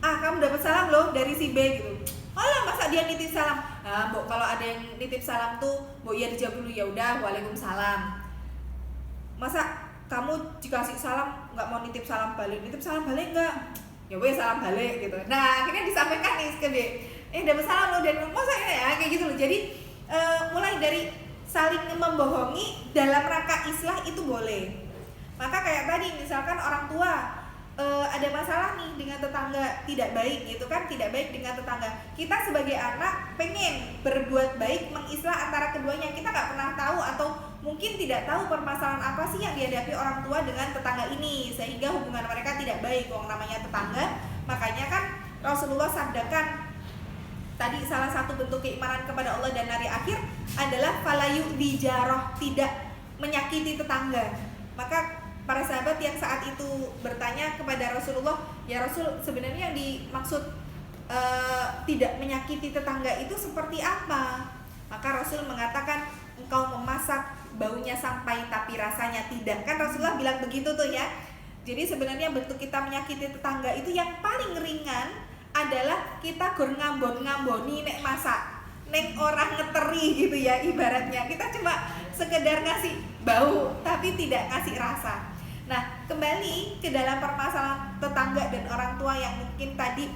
kamu dapat salam loh dari si B gitu. Alah, masa dia nitip salam? Nah, Mbok, kalau ada yang nitip salam tuh, Mbok ya dijawab dulu, ya udah, waalaikumsalam. Masa kamu dikasih salam nggak mau nitip salam balik nggak? Ya weh, salam balik gitu. Nah, akhirnya disampaikan nih ke dia, dapat salam loh dari masa ya, kayak gitu loh. Jadi mulai dari saling membohongi dalam rangka islah itu boleh. Maka kayak tadi misalkan orang tua ada masalah nih dengan tetangga, tidak baik gitu kan, tidak baik dengan tetangga. Kita sebagai anak pengen berbuat baik, mengislah antara keduanya. Kita nggak pernah tahu atau mungkin tidak tahu permasalahan apa sih yang dihadapi orang tua dengan tetangga ini, sehingga hubungan mereka tidak baik. Wong namanya tetangga, makanya kan Rasulullah sabdakan tadi, salah satu bentuk keimanan kepada Allah dan hari akhir adalah falayu dijaroh, tidak menyakiti tetangga. Maka para sahabat yang saat itu bertanya kepada Rasulullah, ya Rasul, sebenarnya yang dimaksud tidak menyakiti tetangga itu seperti apa? Maka Rasul mengatakan, engkau memasak baunya sampai tapi rasanya tidak. Kan Rasulullah bilang begitu tuh ya. Jadi sebenarnya bentuk kita menyakiti tetangga itu yang paling ringan adalah kita gur ngambon-ngamboni nek masak. neng orang ngeteri gitu ya ibaratnya. Kita cuma sekedar ngasih bau tapi tidak ngasih rasa. Nah, kembali ke dalam permasalahan tetangga dan orang tua yang mungkin tadi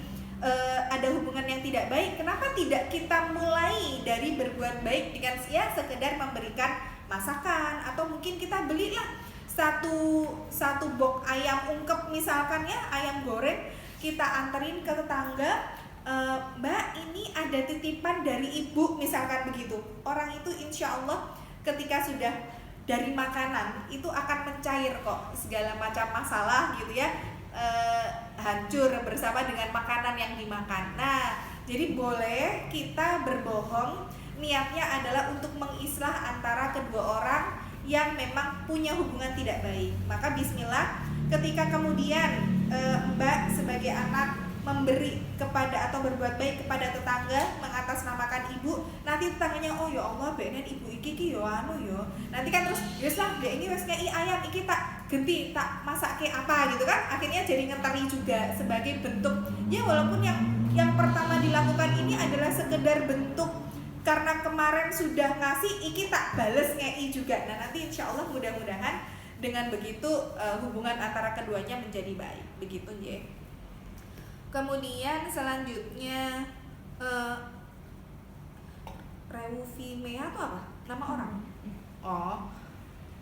ada hubungan yang tidak baik. Kenapa tidak kita mulai dari berbuat baik dengan sekedar memberikan masakan, atau mungkin kita belilah satu box ayam ungkep misalkan ya, ayam goreng, kita anterin ke tetangga, Mbak ini ada titipan dari ibu misalkan begitu. Orang itu insya Allah ketika sudah dari makanan itu akan mencair kok segala macam masalah gitu ya, hancur bersama dengan makanan yang dimakan. Nah, jadi boleh kita berbohong, niatnya adalah untuk mengislah antara kedua orang yang memang punya hubungan tidak baik. Maka bismillah, ketika kemudian Mbak sebagai anak memberi kepada atau berbuat baik kepada tetangga, mengatasnamakan ibu, nanti tetangganya, oh ya Allah, benen ibu iki yo anu yo. Nanti kan terus, yes lah, dia ini wes ngei ayam, iki tak ganti, tak masak ke apa gitu kan. Akhirnya jadi ngeteri juga sebagai bentuk. Ya walaupun yang pertama dilakukan ini adalah sekedar bentuk karena kemarin sudah ngasih, iki tak bales ngei juga. Nah nanti insya Allah mudah-mudahan dengan begitu hubungan antara keduanya menjadi baik. Begitu ya. Kemudian selanjutnya Reuvimea itu apa? Nama orang? Oh,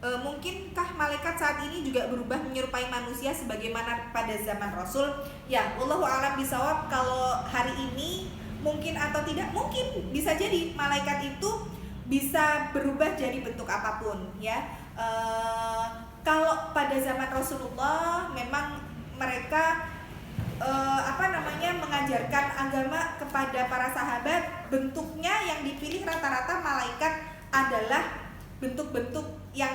mungkinkah malaikat saat ini juga berubah menyerupai manusia sebagaimana pada zaman Rasul? Ya, wallahu a'lam bishawab. Kalau hari ini mungkin atau tidak, mungkin bisa jadi malaikat itu bisa berubah jadi bentuk apapun ya. Kalau pada zaman Rasulullah memang mereka mengajarkan agama kepada para sahabat, bentuknya yang dipilih rata-rata malaikat adalah bentuk-bentuk yang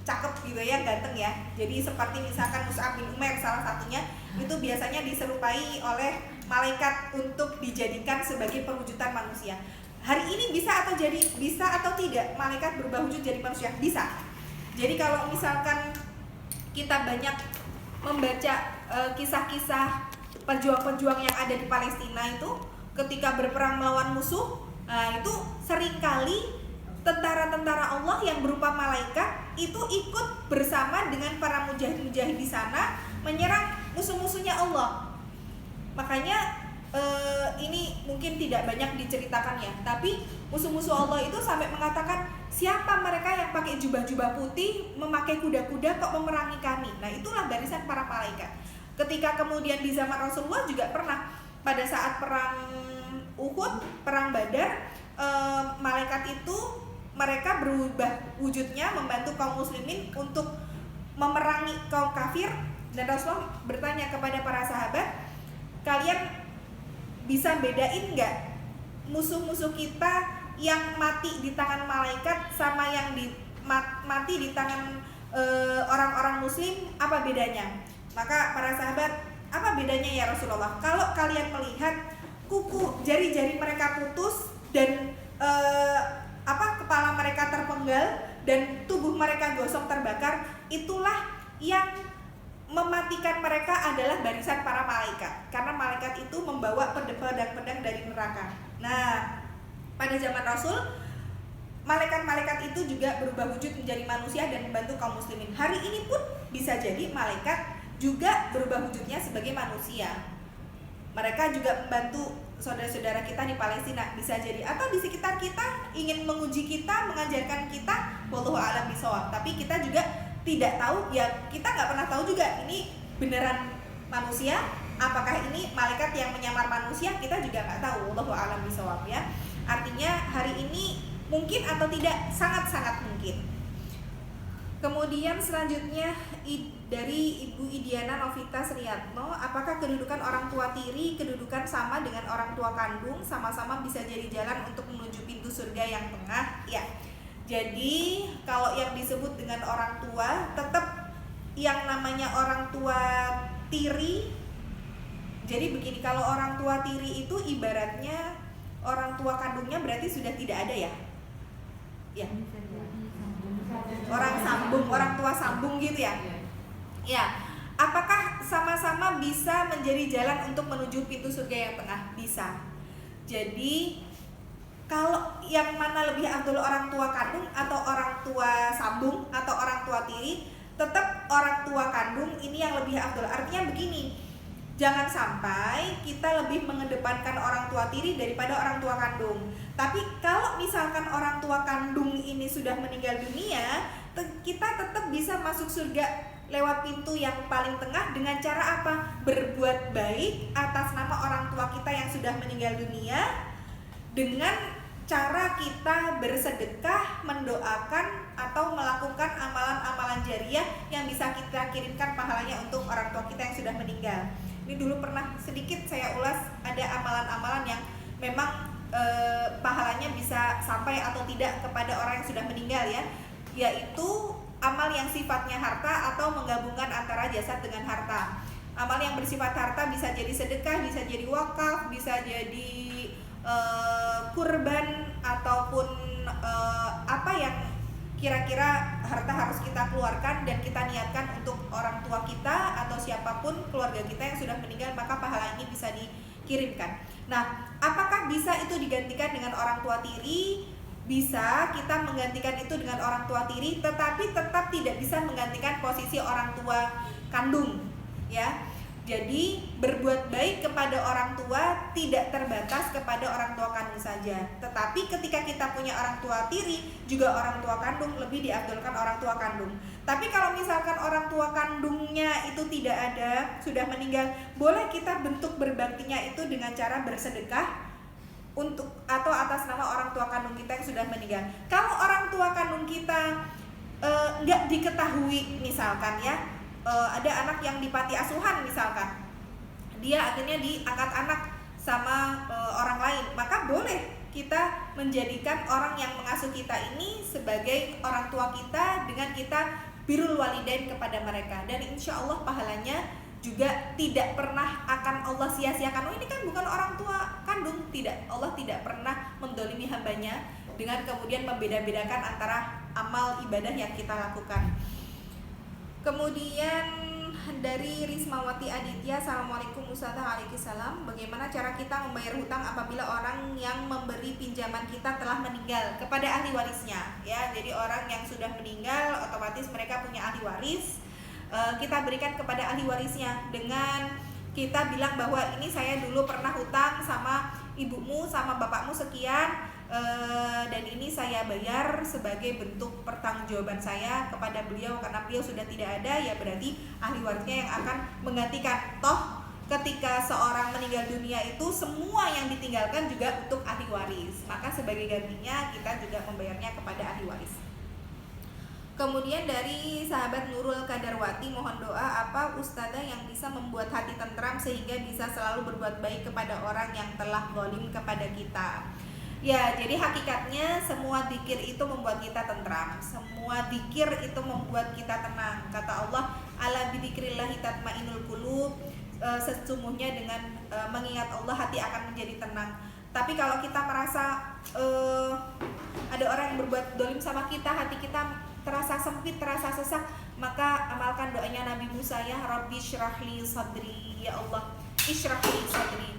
cakep gitu ya, ganteng ya. Jadi seperti misalkan Mus'ab bin Umair salah satunya itu biasanya diserupai oleh malaikat untuk dijadikan sebagai perwujudan manusia. Hari ini bisa atau tidak malaikat berubah wujud jadi manusia? Bisa. Jadi kalau misalkan kita banyak membaca kisah-kisah pejuang-pejuang yang ada di Palestina itu ketika berperang melawan musuh, itu seringkali tentara-tentara Allah yang berupa malaikat itu ikut bersama dengan para mujahid-mujahid di sana menyerang musuh-musuhnya Allah. Makanya ini mungkin tidak banyak diceritakan ya, tapi musuh-musuh Allah itu sampai mengatakan, siapa mereka yang pakai jubah-jubah putih, memakai kuda-kuda kok memerangi kami. Nah itulah barisan para malaikat. Ketika kemudian di zaman Rasulullah juga pernah pada saat perang Uhud, perang Badar, malaikat itu mereka berubah wujudnya membantu kaum muslimin untuk memerangi kaum kafir. Dan Rasulullah bertanya kepada para sahabat, kalian bisa bedain nggak musuh-musuh kita yang mati di tangan malaikat sama yang mati di tangan orang-orang muslim, apa bedanya? Maka para sahabat, apa bedanya ya Rasulullah? Kalau kalian melihat kuku jari-jari mereka putus dan kepala mereka terpenggal dan tubuh mereka gosong terbakar, itulah yang mematikan mereka adalah barisan para malaikat. Karena malaikat itu membawa pedang-pedang dari neraka. Nah, pada zaman Rasul, malaikat-malaikat itu juga berubah wujud menjadi manusia dan membantu kaum muslimin. Hari ini pun bisa jadi malaikat juga berubah wujudnya sebagai manusia. Mereka juga membantu saudara-saudara kita di Palestina, bisa jadi, atau di sekitar kita ingin menguji kita, mengajarkan kita, wallahu a'lam bishawab. Tapi kita juga tidak tahu, ya kita nggak pernah tahu juga ini beneran manusia, apakah ini malaikat yang menyamar manusia, kita juga nggak tahu, wallahu a'lam bishawab ya. Artinya hari ini mungkin atau tidak, sangat-sangat mungkin. Kemudian selanjutnya dari Ibu Idiana Novita Sriyatno, apakah kedudukan orang tua tiri kedudukan sama dengan orang tua kandung, sama-sama bisa jadi jalan untuk menuju pintu surga yang tengah? Ya. Jadi kalau yang disebut dengan orang tua, tetap yang namanya orang tua tiri. Jadi begini, kalau orang tua tiri itu ibaratnya orang tua kandungnya berarti sudah tidak ada ya? Ya. Orang tua sambung gitu ya. Ya, apakah sama-sama bisa menjadi jalan untuk menuju pintu surga yang tengah? Bisa. Jadi Kalau yang mana lebih afdol, orang tua kandung atau orang tua sambung atau orang tua tiri, tetap orang tua kandung ini yang lebih afdol. Artinya begini, jangan sampai kita lebih mengedepankan orang tua tiri daripada orang tua kandung. Tapi kalau misalkan orang tua kandung ini sudah meninggal dunia, kita tetap bisa masuk surga lewat pintu yang paling tengah dengan cara apa? Berbuat baik atas nama orang tua kita yang sudah meninggal dunia, dengan cara kita bersedekah, mendoakan, atau melakukan amalan-amalan jariah yang bisa kita kirimkan pahalanya untuk orang tua kita yang sudah meninggal. Ini dulu pernah sedikit saya ulas, ada amalan-amalan yang memang pahalanya bisa sampai atau tidak kepada orang yang sudah meninggal ya, yaitu amal yang sifatnya harta atau menggabungkan antara jasad dengan harta. Amal yang bersifat harta bisa jadi sedekah, bisa jadi wakaf, bisa jadi kurban, ataupun apa yang kira-kira harta harus kita keluarkan dan kita niatkan untuk orang tua kita atau siapapun keluarga kita yang sudah meninggal, maka pahala ini bisa dikirimkan. Nah, apakah bisa itu digantikan dengan orang tua tiri? Bisa, kita menggantikan itu dengan orang tua tiri, tetapi tetap tidak bisa menggantikan posisi orang tua kandung ya. Jadi berbuat baik kepada orang tua tidak terbatas kepada orang tua kandung saja, tetapi ketika kita punya orang tua tiri, juga orang tua kandung lebih diafdolkan orang tua kandung. Tapi kalau misalkan orang tua kandungnya itu tidak ada, sudah meninggal, boleh kita bentuk berbaktinya itu dengan cara bersedekah untuk atau atas nama orang tua kandung kita yang sudah meninggal. Kalau orang tua kandung kita nggak diketahui, misalkan ya, ada anak yang di panti asuhan misalkan, dia akhirnya diangkat anak sama orang lain, maka boleh kita menjadikan orang yang mengasuh kita ini sebagai orang tua kita dengan kita birrul walidain kepada mereka, dan insya Allah pahalanya juga tidak pernah akan Allah sia-siakan. Oh, ini kan bukan orang tua kandung, tidak, Allah tidak pernah mendolimi hambanya dengan kemudian membeda-bedakan antara amal ibadah yang kita lakukan. Kemudian dari Rismawati Aditya, Assalamualaikum Ustazah. Waalaikumsalam. Bagaimana cara kita membayar hutang apabila orang yang memberi pinjaman kita telah meninggal kepada ahli warisnya ya. Jadi orang yang sudah meninggal otomatis mereka punya ahli waris, kita berikan kepada ahli warisnya dengan kita bilang bahwa ini saya dulu pernah hutang sama ibumu sama bapakmu sekian, dan ini saya bayar sebagai bentuk pertanggungjawaban saya kepada beliau karena beliau sudah tidak ada, ya berarti ahli warisnya yang akan menggantikan. Toh ketika seorang meninggal dunia itu semua yang ditinggalkan juga untuk ahli waris, maka sebagai gantinya kita juga membayarnya kepada ahli waris. Kemudian dari sahabat Nurul Kadarwati, mohon doa apa Ustazah yang bisa membuat hati tentram sehingga bisa selalu berbuat baik kepada orang yang telah zalim kepada kita. Ya, jadi hakikatnya semua zikir itu membuat kita tentram, semua zikir itu membuat kita tenang. Kata Allah, ala bidzikrillahi tatmainnul qulub, sesungguhnya dengan mengingat Allah hati akan menjadi tenang. Tapi kalau kita merasa ada orang yang berbuat zalim sama kita, hati kita terasa sempit, terasa sesak, maka amalkan doanya Nabi Musa ya, Rabbi syrahli sadri, ya Allah isyrahli sadri,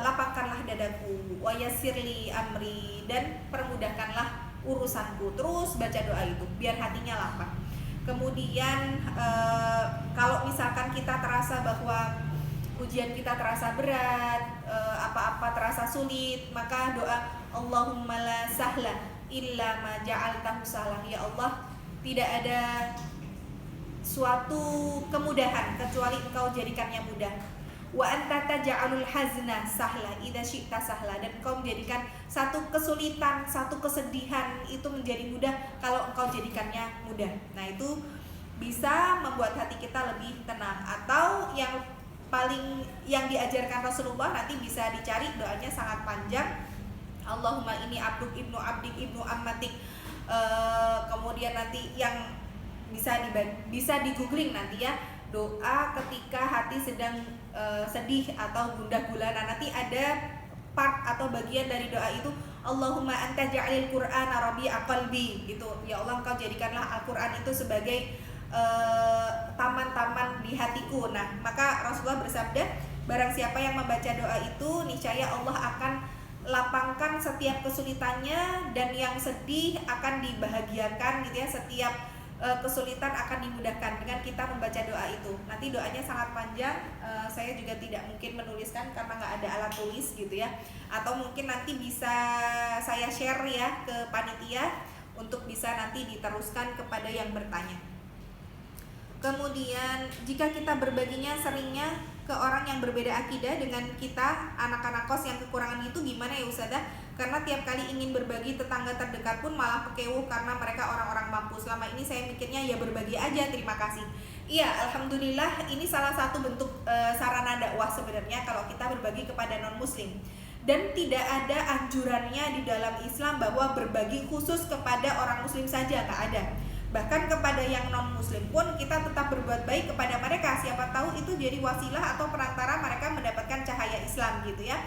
lapangkanlah dadaku, wa yassirli amri, dan permudahkanlah urusanku. Terus baca doa itu biar hatinya lapang. Kemudian kalau misalkan kita terasa bahwa ujian kita terasa berat, apa-apa terasa sulit, maka doa Allahumma la sahla illa ma ja'altahu sahlah, ya Allah tidak ada suatu kemudahan kecuali Engkau jadikannya mudah. Wa anta taj'alul hazna sahla idza syi'ta sahla, dan Engkau menjadikan satu kesulitan, satu kesedihan itu menjadi mudah kalau Engkau jadikannya mudah. Nah, itu bisa membuat hati kita lebih tenang. Atau yang paling yang diajarkan Rasulullah, nanti bisa dicari, doanya sangat panjang. Allahumma ini abduk ibnu abdik ibnu ammatik. Kemudian nanti yang bisa di googling nanti ya, doa ketika hati sedang sedih atau gundah gulana. Nanti ada part atau bagian dari doa itu, Allahumma anta ja'alil qur'ana rabi'a qalbi, gitu. Ya Allah, Engkau jadikanlah Al-Qur'an itu sebagai taman-taman di hatiku. Nah, maka Rasulullah bersabda, barang siapa yang membaca doa itu niscaya Allah akan lapangkan setiap kesulitannya, dan yang sedih akan dibahagiakan gitu ya. Setiap kesulitan akan dimudahkan dengan kita membaca doa itu. Nanti doanya sangat panjang, saya juga tidak mungkin menuliskan karena nggak ada alat tulis gitu ya. Atau mungkin nanti bisa saya share ya ke panitia untuk bisa nanti diteruskan kepada yang bertanya. Kemudian jika kita berbaginya seringnya ke orang yang berbeda akidah dengan kita, anak-anak kos yang kekurangan itu gimana ya Ustazah? Karena tiap kali ingin berbagi, tetangga terdekat pun malah kekeuh karena mereka orang-orang mampu. Selama ini saya mikirnya ya berbagi aja, terima kasih. Iya, alhamdulillah ini salah satu bentuk sarana dakwah sebenarnya kalau kita berbagi kepada non-muslim. Dan tidak ada anjurannya di dalam Islam bahwa berbagi khusus kepada orang muslim saja, nggak ada. Bahkan kepada yang non-muslim pun kita tetap berbuat baik kepada mereka. Siapa tahu itu jadi wasilah atau perantara mereka mendapatkan cahaya Islam gitu ya.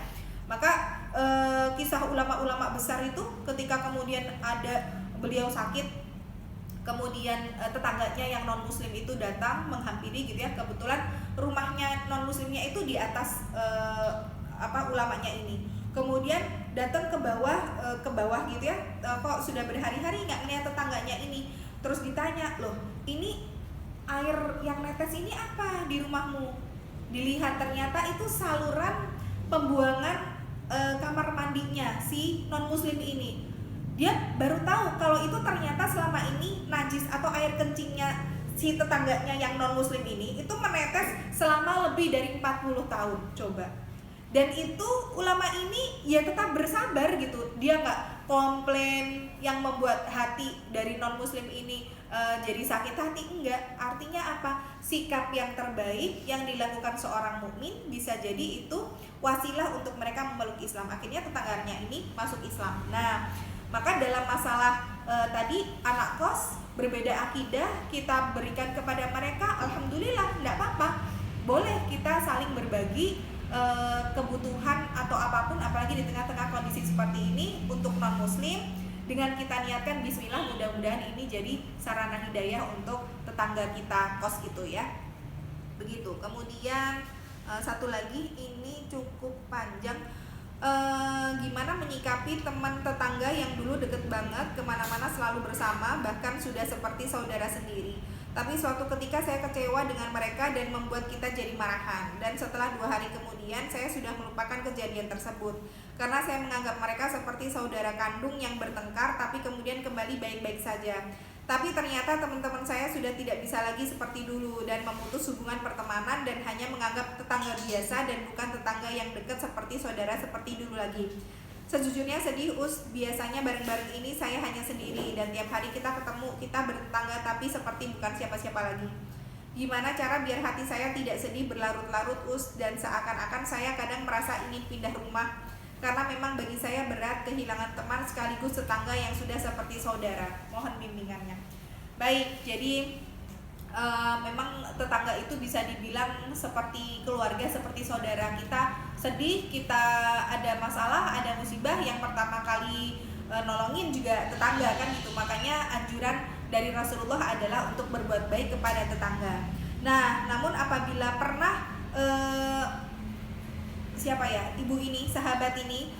Maka kisah ulama-ulama besar itu ketika kemudian ada beliau sakit, kemudian tetangganya yang non-muslim itu datang menghampiri gitu ya. Kebetulan rumahnya non-muslimnya itu di atas ulamanya ini. Kemudian datang ke bawah gitu ya. Kok sudah berhari-hari nggak ngeliat tetangganya ini. Terus ditanya, loh ini air yang netes ini apa di rumahmu? Dilihat ternyata itu saluran pembuangan kamar mandinya si non-muslim ini. Dia baru tahu kalau itu ternyata selama ini najis atau air kencingnya si tetangganya yang non-muslim ini itu menetes selama lebih dari 40 tahun. Coba. Dan itu ulama ini ya tetap bersabar gitu. Dia nggak komplain yang membuat hati dari non-muslim ini jadi sakit hati, enggak. Artinya apa? Sikap yang terbaik yang dilakukan seorang mukmin bisa jadi itu wasilah untuk mereka memeluk Islam. Akhirnya tetangganya ini masuk Islam. Nah, maka dalam masalah tadi anak kos berbeda akidah kita berikan kepada mereka, alhamdulillah enggak apa-apa. Boleh kita saling berbagi kebutuhan atau apapun, apalagi di tengah-tengah kondisi seperti ini untuk non-muslim, dengan kita niatkan bismillah, mudah-mudahan ini jadi sarana hidayah untuk tetangga kita kos gitu ya. Begitu. Kemudian satu lagi ini cukup panjang, gimana menyikapi teman tetangga yang dulu deket banget, kemana-mana selalu bersama, bahkan sudah seperti saudara sendiri. Tapi suatu ketika saya kecewa dengan mereka dan membuat kita jadi marahan. Dan setelah 2 hari kemudian saya sudah melupakan kejadian tersebut. Karena saya menganggap mereka seperti saudara kandung yang bertengkar tapi kemudian kembali baik-baik saja. Tapi ternyata teman-teman saya sudah tidak bisa lagi seperti dulu dan memutus hubungan pertemanan dan hanya menganggap tetangga biasa dan bukan tetangga yang dekat seperti saudara seperti dulu lagi. Sejujurnya sedih biasanya bareng-bareng ini saya hanya sendiri dan tiap hari kita ketemu, kita bertetangga tapi seperti bukan siapa-siapa lagi. Gimana cara biar hati saya tidak sedih berlarut-larut dan seakan-akan saya kadang merasa ingin pindah rumah karena memang bagi saya berat kehilangan teman sekaligus tetangga yang sudah seperti saudara. Mohon bimbingannya. Baik, jadi memang tetangga itu bisa dibilang seperti keluarga, seperti saudara. Kita sedih, kita ada masalah, ada musibah, yang pertama kali nolongin juga tetangga kan gitu. Makanya anjuran dari Rasulullah adalah untuk berbuat baik kepada tetangga. Nah, namun apabila pernah ibu ini, sahabat ini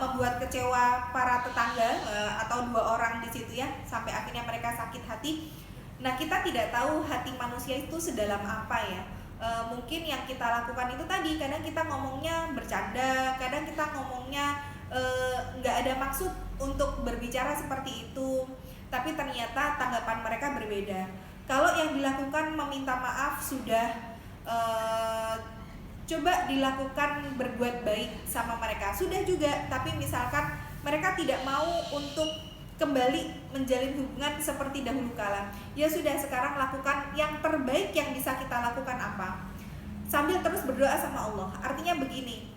membuat kecewa para tetangga atau 2 orang di situ ya, sampai akhirnya mereka sakit hati. Nah, kita tidak tahu hati manusia itu sedalam apa ya. Mungkin yang kita lakukan itu tadi, kadang kita ngomongnya bercanda, kadang kita ngomongnya nggak ada maksud untuk berbicara seperti itu, tapi ternyata tanggapan mereka berbeda. Kalau yang dilakukan meminta maaf sudah, coba dilakukan berbuat baik sama mereka sudah juga, tapi misalkan mereka tidak mau untuk kembali menjalin hubungan seperti dahulu kala, ya sudah, sekarang lakukan yang terbaik yang bisa kita lakukan apa, sambil terus berdoa sama Allah. Artinya begini,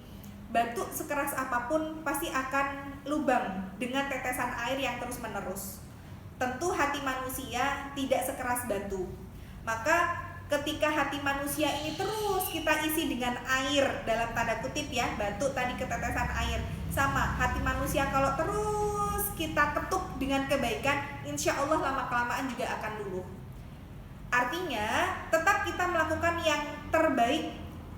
batu sekeras apapun pasti akan lubang dengan tetesan air yang terus menerus. Tentu hati manusia tidak sekeras batu, maka ketika hati manusia ini terus kita isi dengan air, dalam tanda kutip ya, batu tadi ketetesan air, sama hati manusia kalau terus kita ketuk dengan kebaikan, insya Allah lama-kelamaan juga akan luluh. Artinya tetap kita melakukan yang terbaik,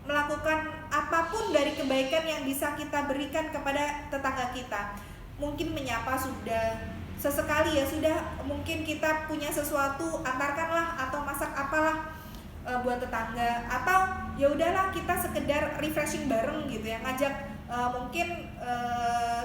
melakukan apa apapun dari kebaikan yang bisa kita berikan kepada tetangga kita. Mungkin menyapa sudah, sesekali ya sudah, mungkin kita punya sesuatu antarkanlah atau masak apalah buat tetangga, atau ya udahlah kita sekedar refreshing bareng gitu ya, ngajak mungkin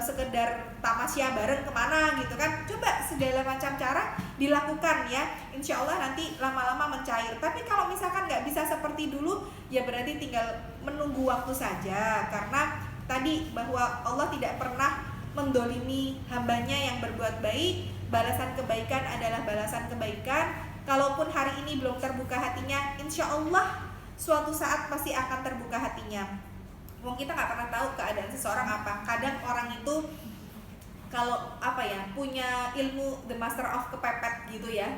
sekedar tamasya bareng kemana gitu kan. Coba segala macam cara dilakukan ya, insya Allah nanti lama-lama mencair. Tapi kalau misalkan nggak bisa seperti dulu, ya berarti tinggal menunggu waktu saja, karena tadi bahwa Allah tidak pernah mendolimi hambanya yang berbuat baik. Balasan kebaikan adalah balasan kebaikan. Kalaupun hari ini belum terbuka hatinya, insya Allah suatu saat pasti akan terbuka hatinya. Wong kita nggak pernah tahu keadaan seseorang apa. Kadang orang itu kalau punya ilmu the master of kepepet gitu ya.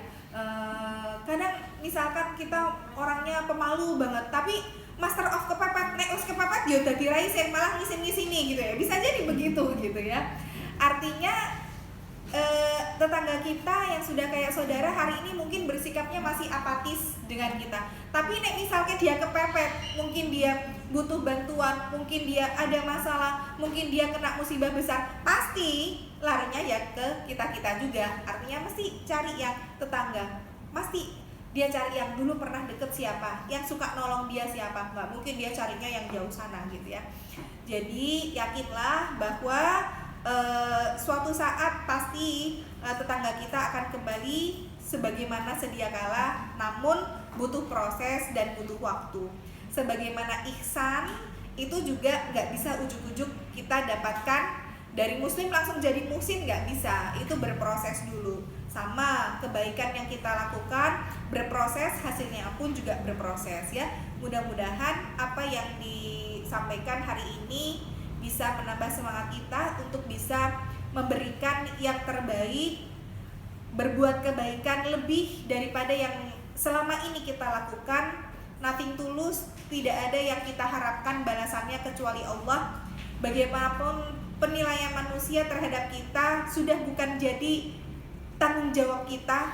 Kadang misalkan kita orangnya pemalu banget, tapi master of kepepet, nek wis kepepet ya dadi raisen malah ngisin-ngisini gitu ya. Bisa jadi begitu gitu ya. Artinya tetangga kita yang sudah kayak saudara hari ini mungkin bersikapnya masih apatis dengan kita. Tapi nek misalnya dia kepepet, mungkin dia butuh bantuan, mungkin dia ada masalah, mungkin dia kena musibah besar, pasti larinya ya ke kita-kita juga. Artinya mesti cari yang tetangga, pasti dia cari yang dulu pernah deket siapa, yang suka nolong dia siapa. Nggak mungkin dia carinya yang jauh sana gitu ya. Jadi yakinlah bahwa suatu saat pasti tetangga kita akan kembali sebagaimana sedia kala, namun butuh proses dan butuh waktu. Sebagaimana ihsan itu juga nggak bisa ujuk-ujuk kita dapatkan dari muslim langsung jadi muhsin, nggak bisa, itu berproses dulu. Sama kebaikan yang kita lakukan berproses, hasilnya pun juga berproses ya. Mudah-mudahan apa yang disampaikan hari ini bisa menambah semangat kita untuk bisa memberikan yang terbaik, berbuat kebaikan lebih daripada yang selama ini kita lakukan. Nothing tulus, tidak ada yang kita harapkan balasannya kecuali Allah. Bagaimanapun penilaian manusia terhadap kita sudah bukan jadi tanggung jawab kita.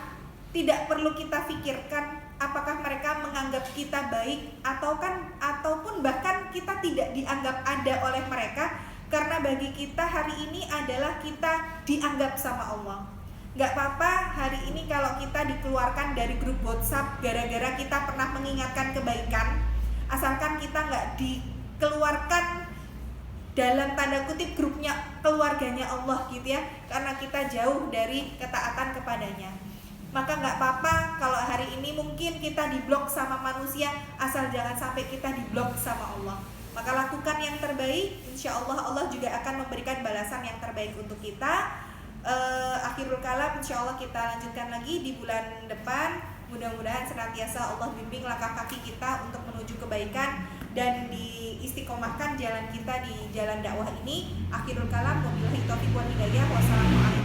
Tidak perlu kita pikirkan apakah mereka menganggap kita baik ataupun bahkan kita tidak dianggap ada oleh mereka, karena bagi kita hari ini adalah kita dianggap sama Allah. Gak apa-apa hari ini kalau kita dikeluarkan dari grup WhatsApp gara-gara kita pernah mengingatkan kebaikan, asalkan kita gak dikeluarkan dalam tanda kutip grupnya keluarganya Allah gitu ya, karena kita jauh dari ketaatan kepadanya. Maka nggak apa-apa kalau hari ini mungkin kita diblok sama manusia, asal jangan sampai kita diblok sama Allah. Maka lakukan yang terbaik, insya Allah Allah juga akan memberikan balasan yang terbaik untuk kita. Akhirul kalam, insya Allah kita lanjutkan lagi di bulan depan. Mudah-mudahan senantiasa Allah bimbing langkah kaki kita untuk menuju kebaikan dan diistiqomahkan jalan kita di jalan dakwah ini. Akhirul kalam, wabillahi taufiq wal hidayah. Wassalamualaikum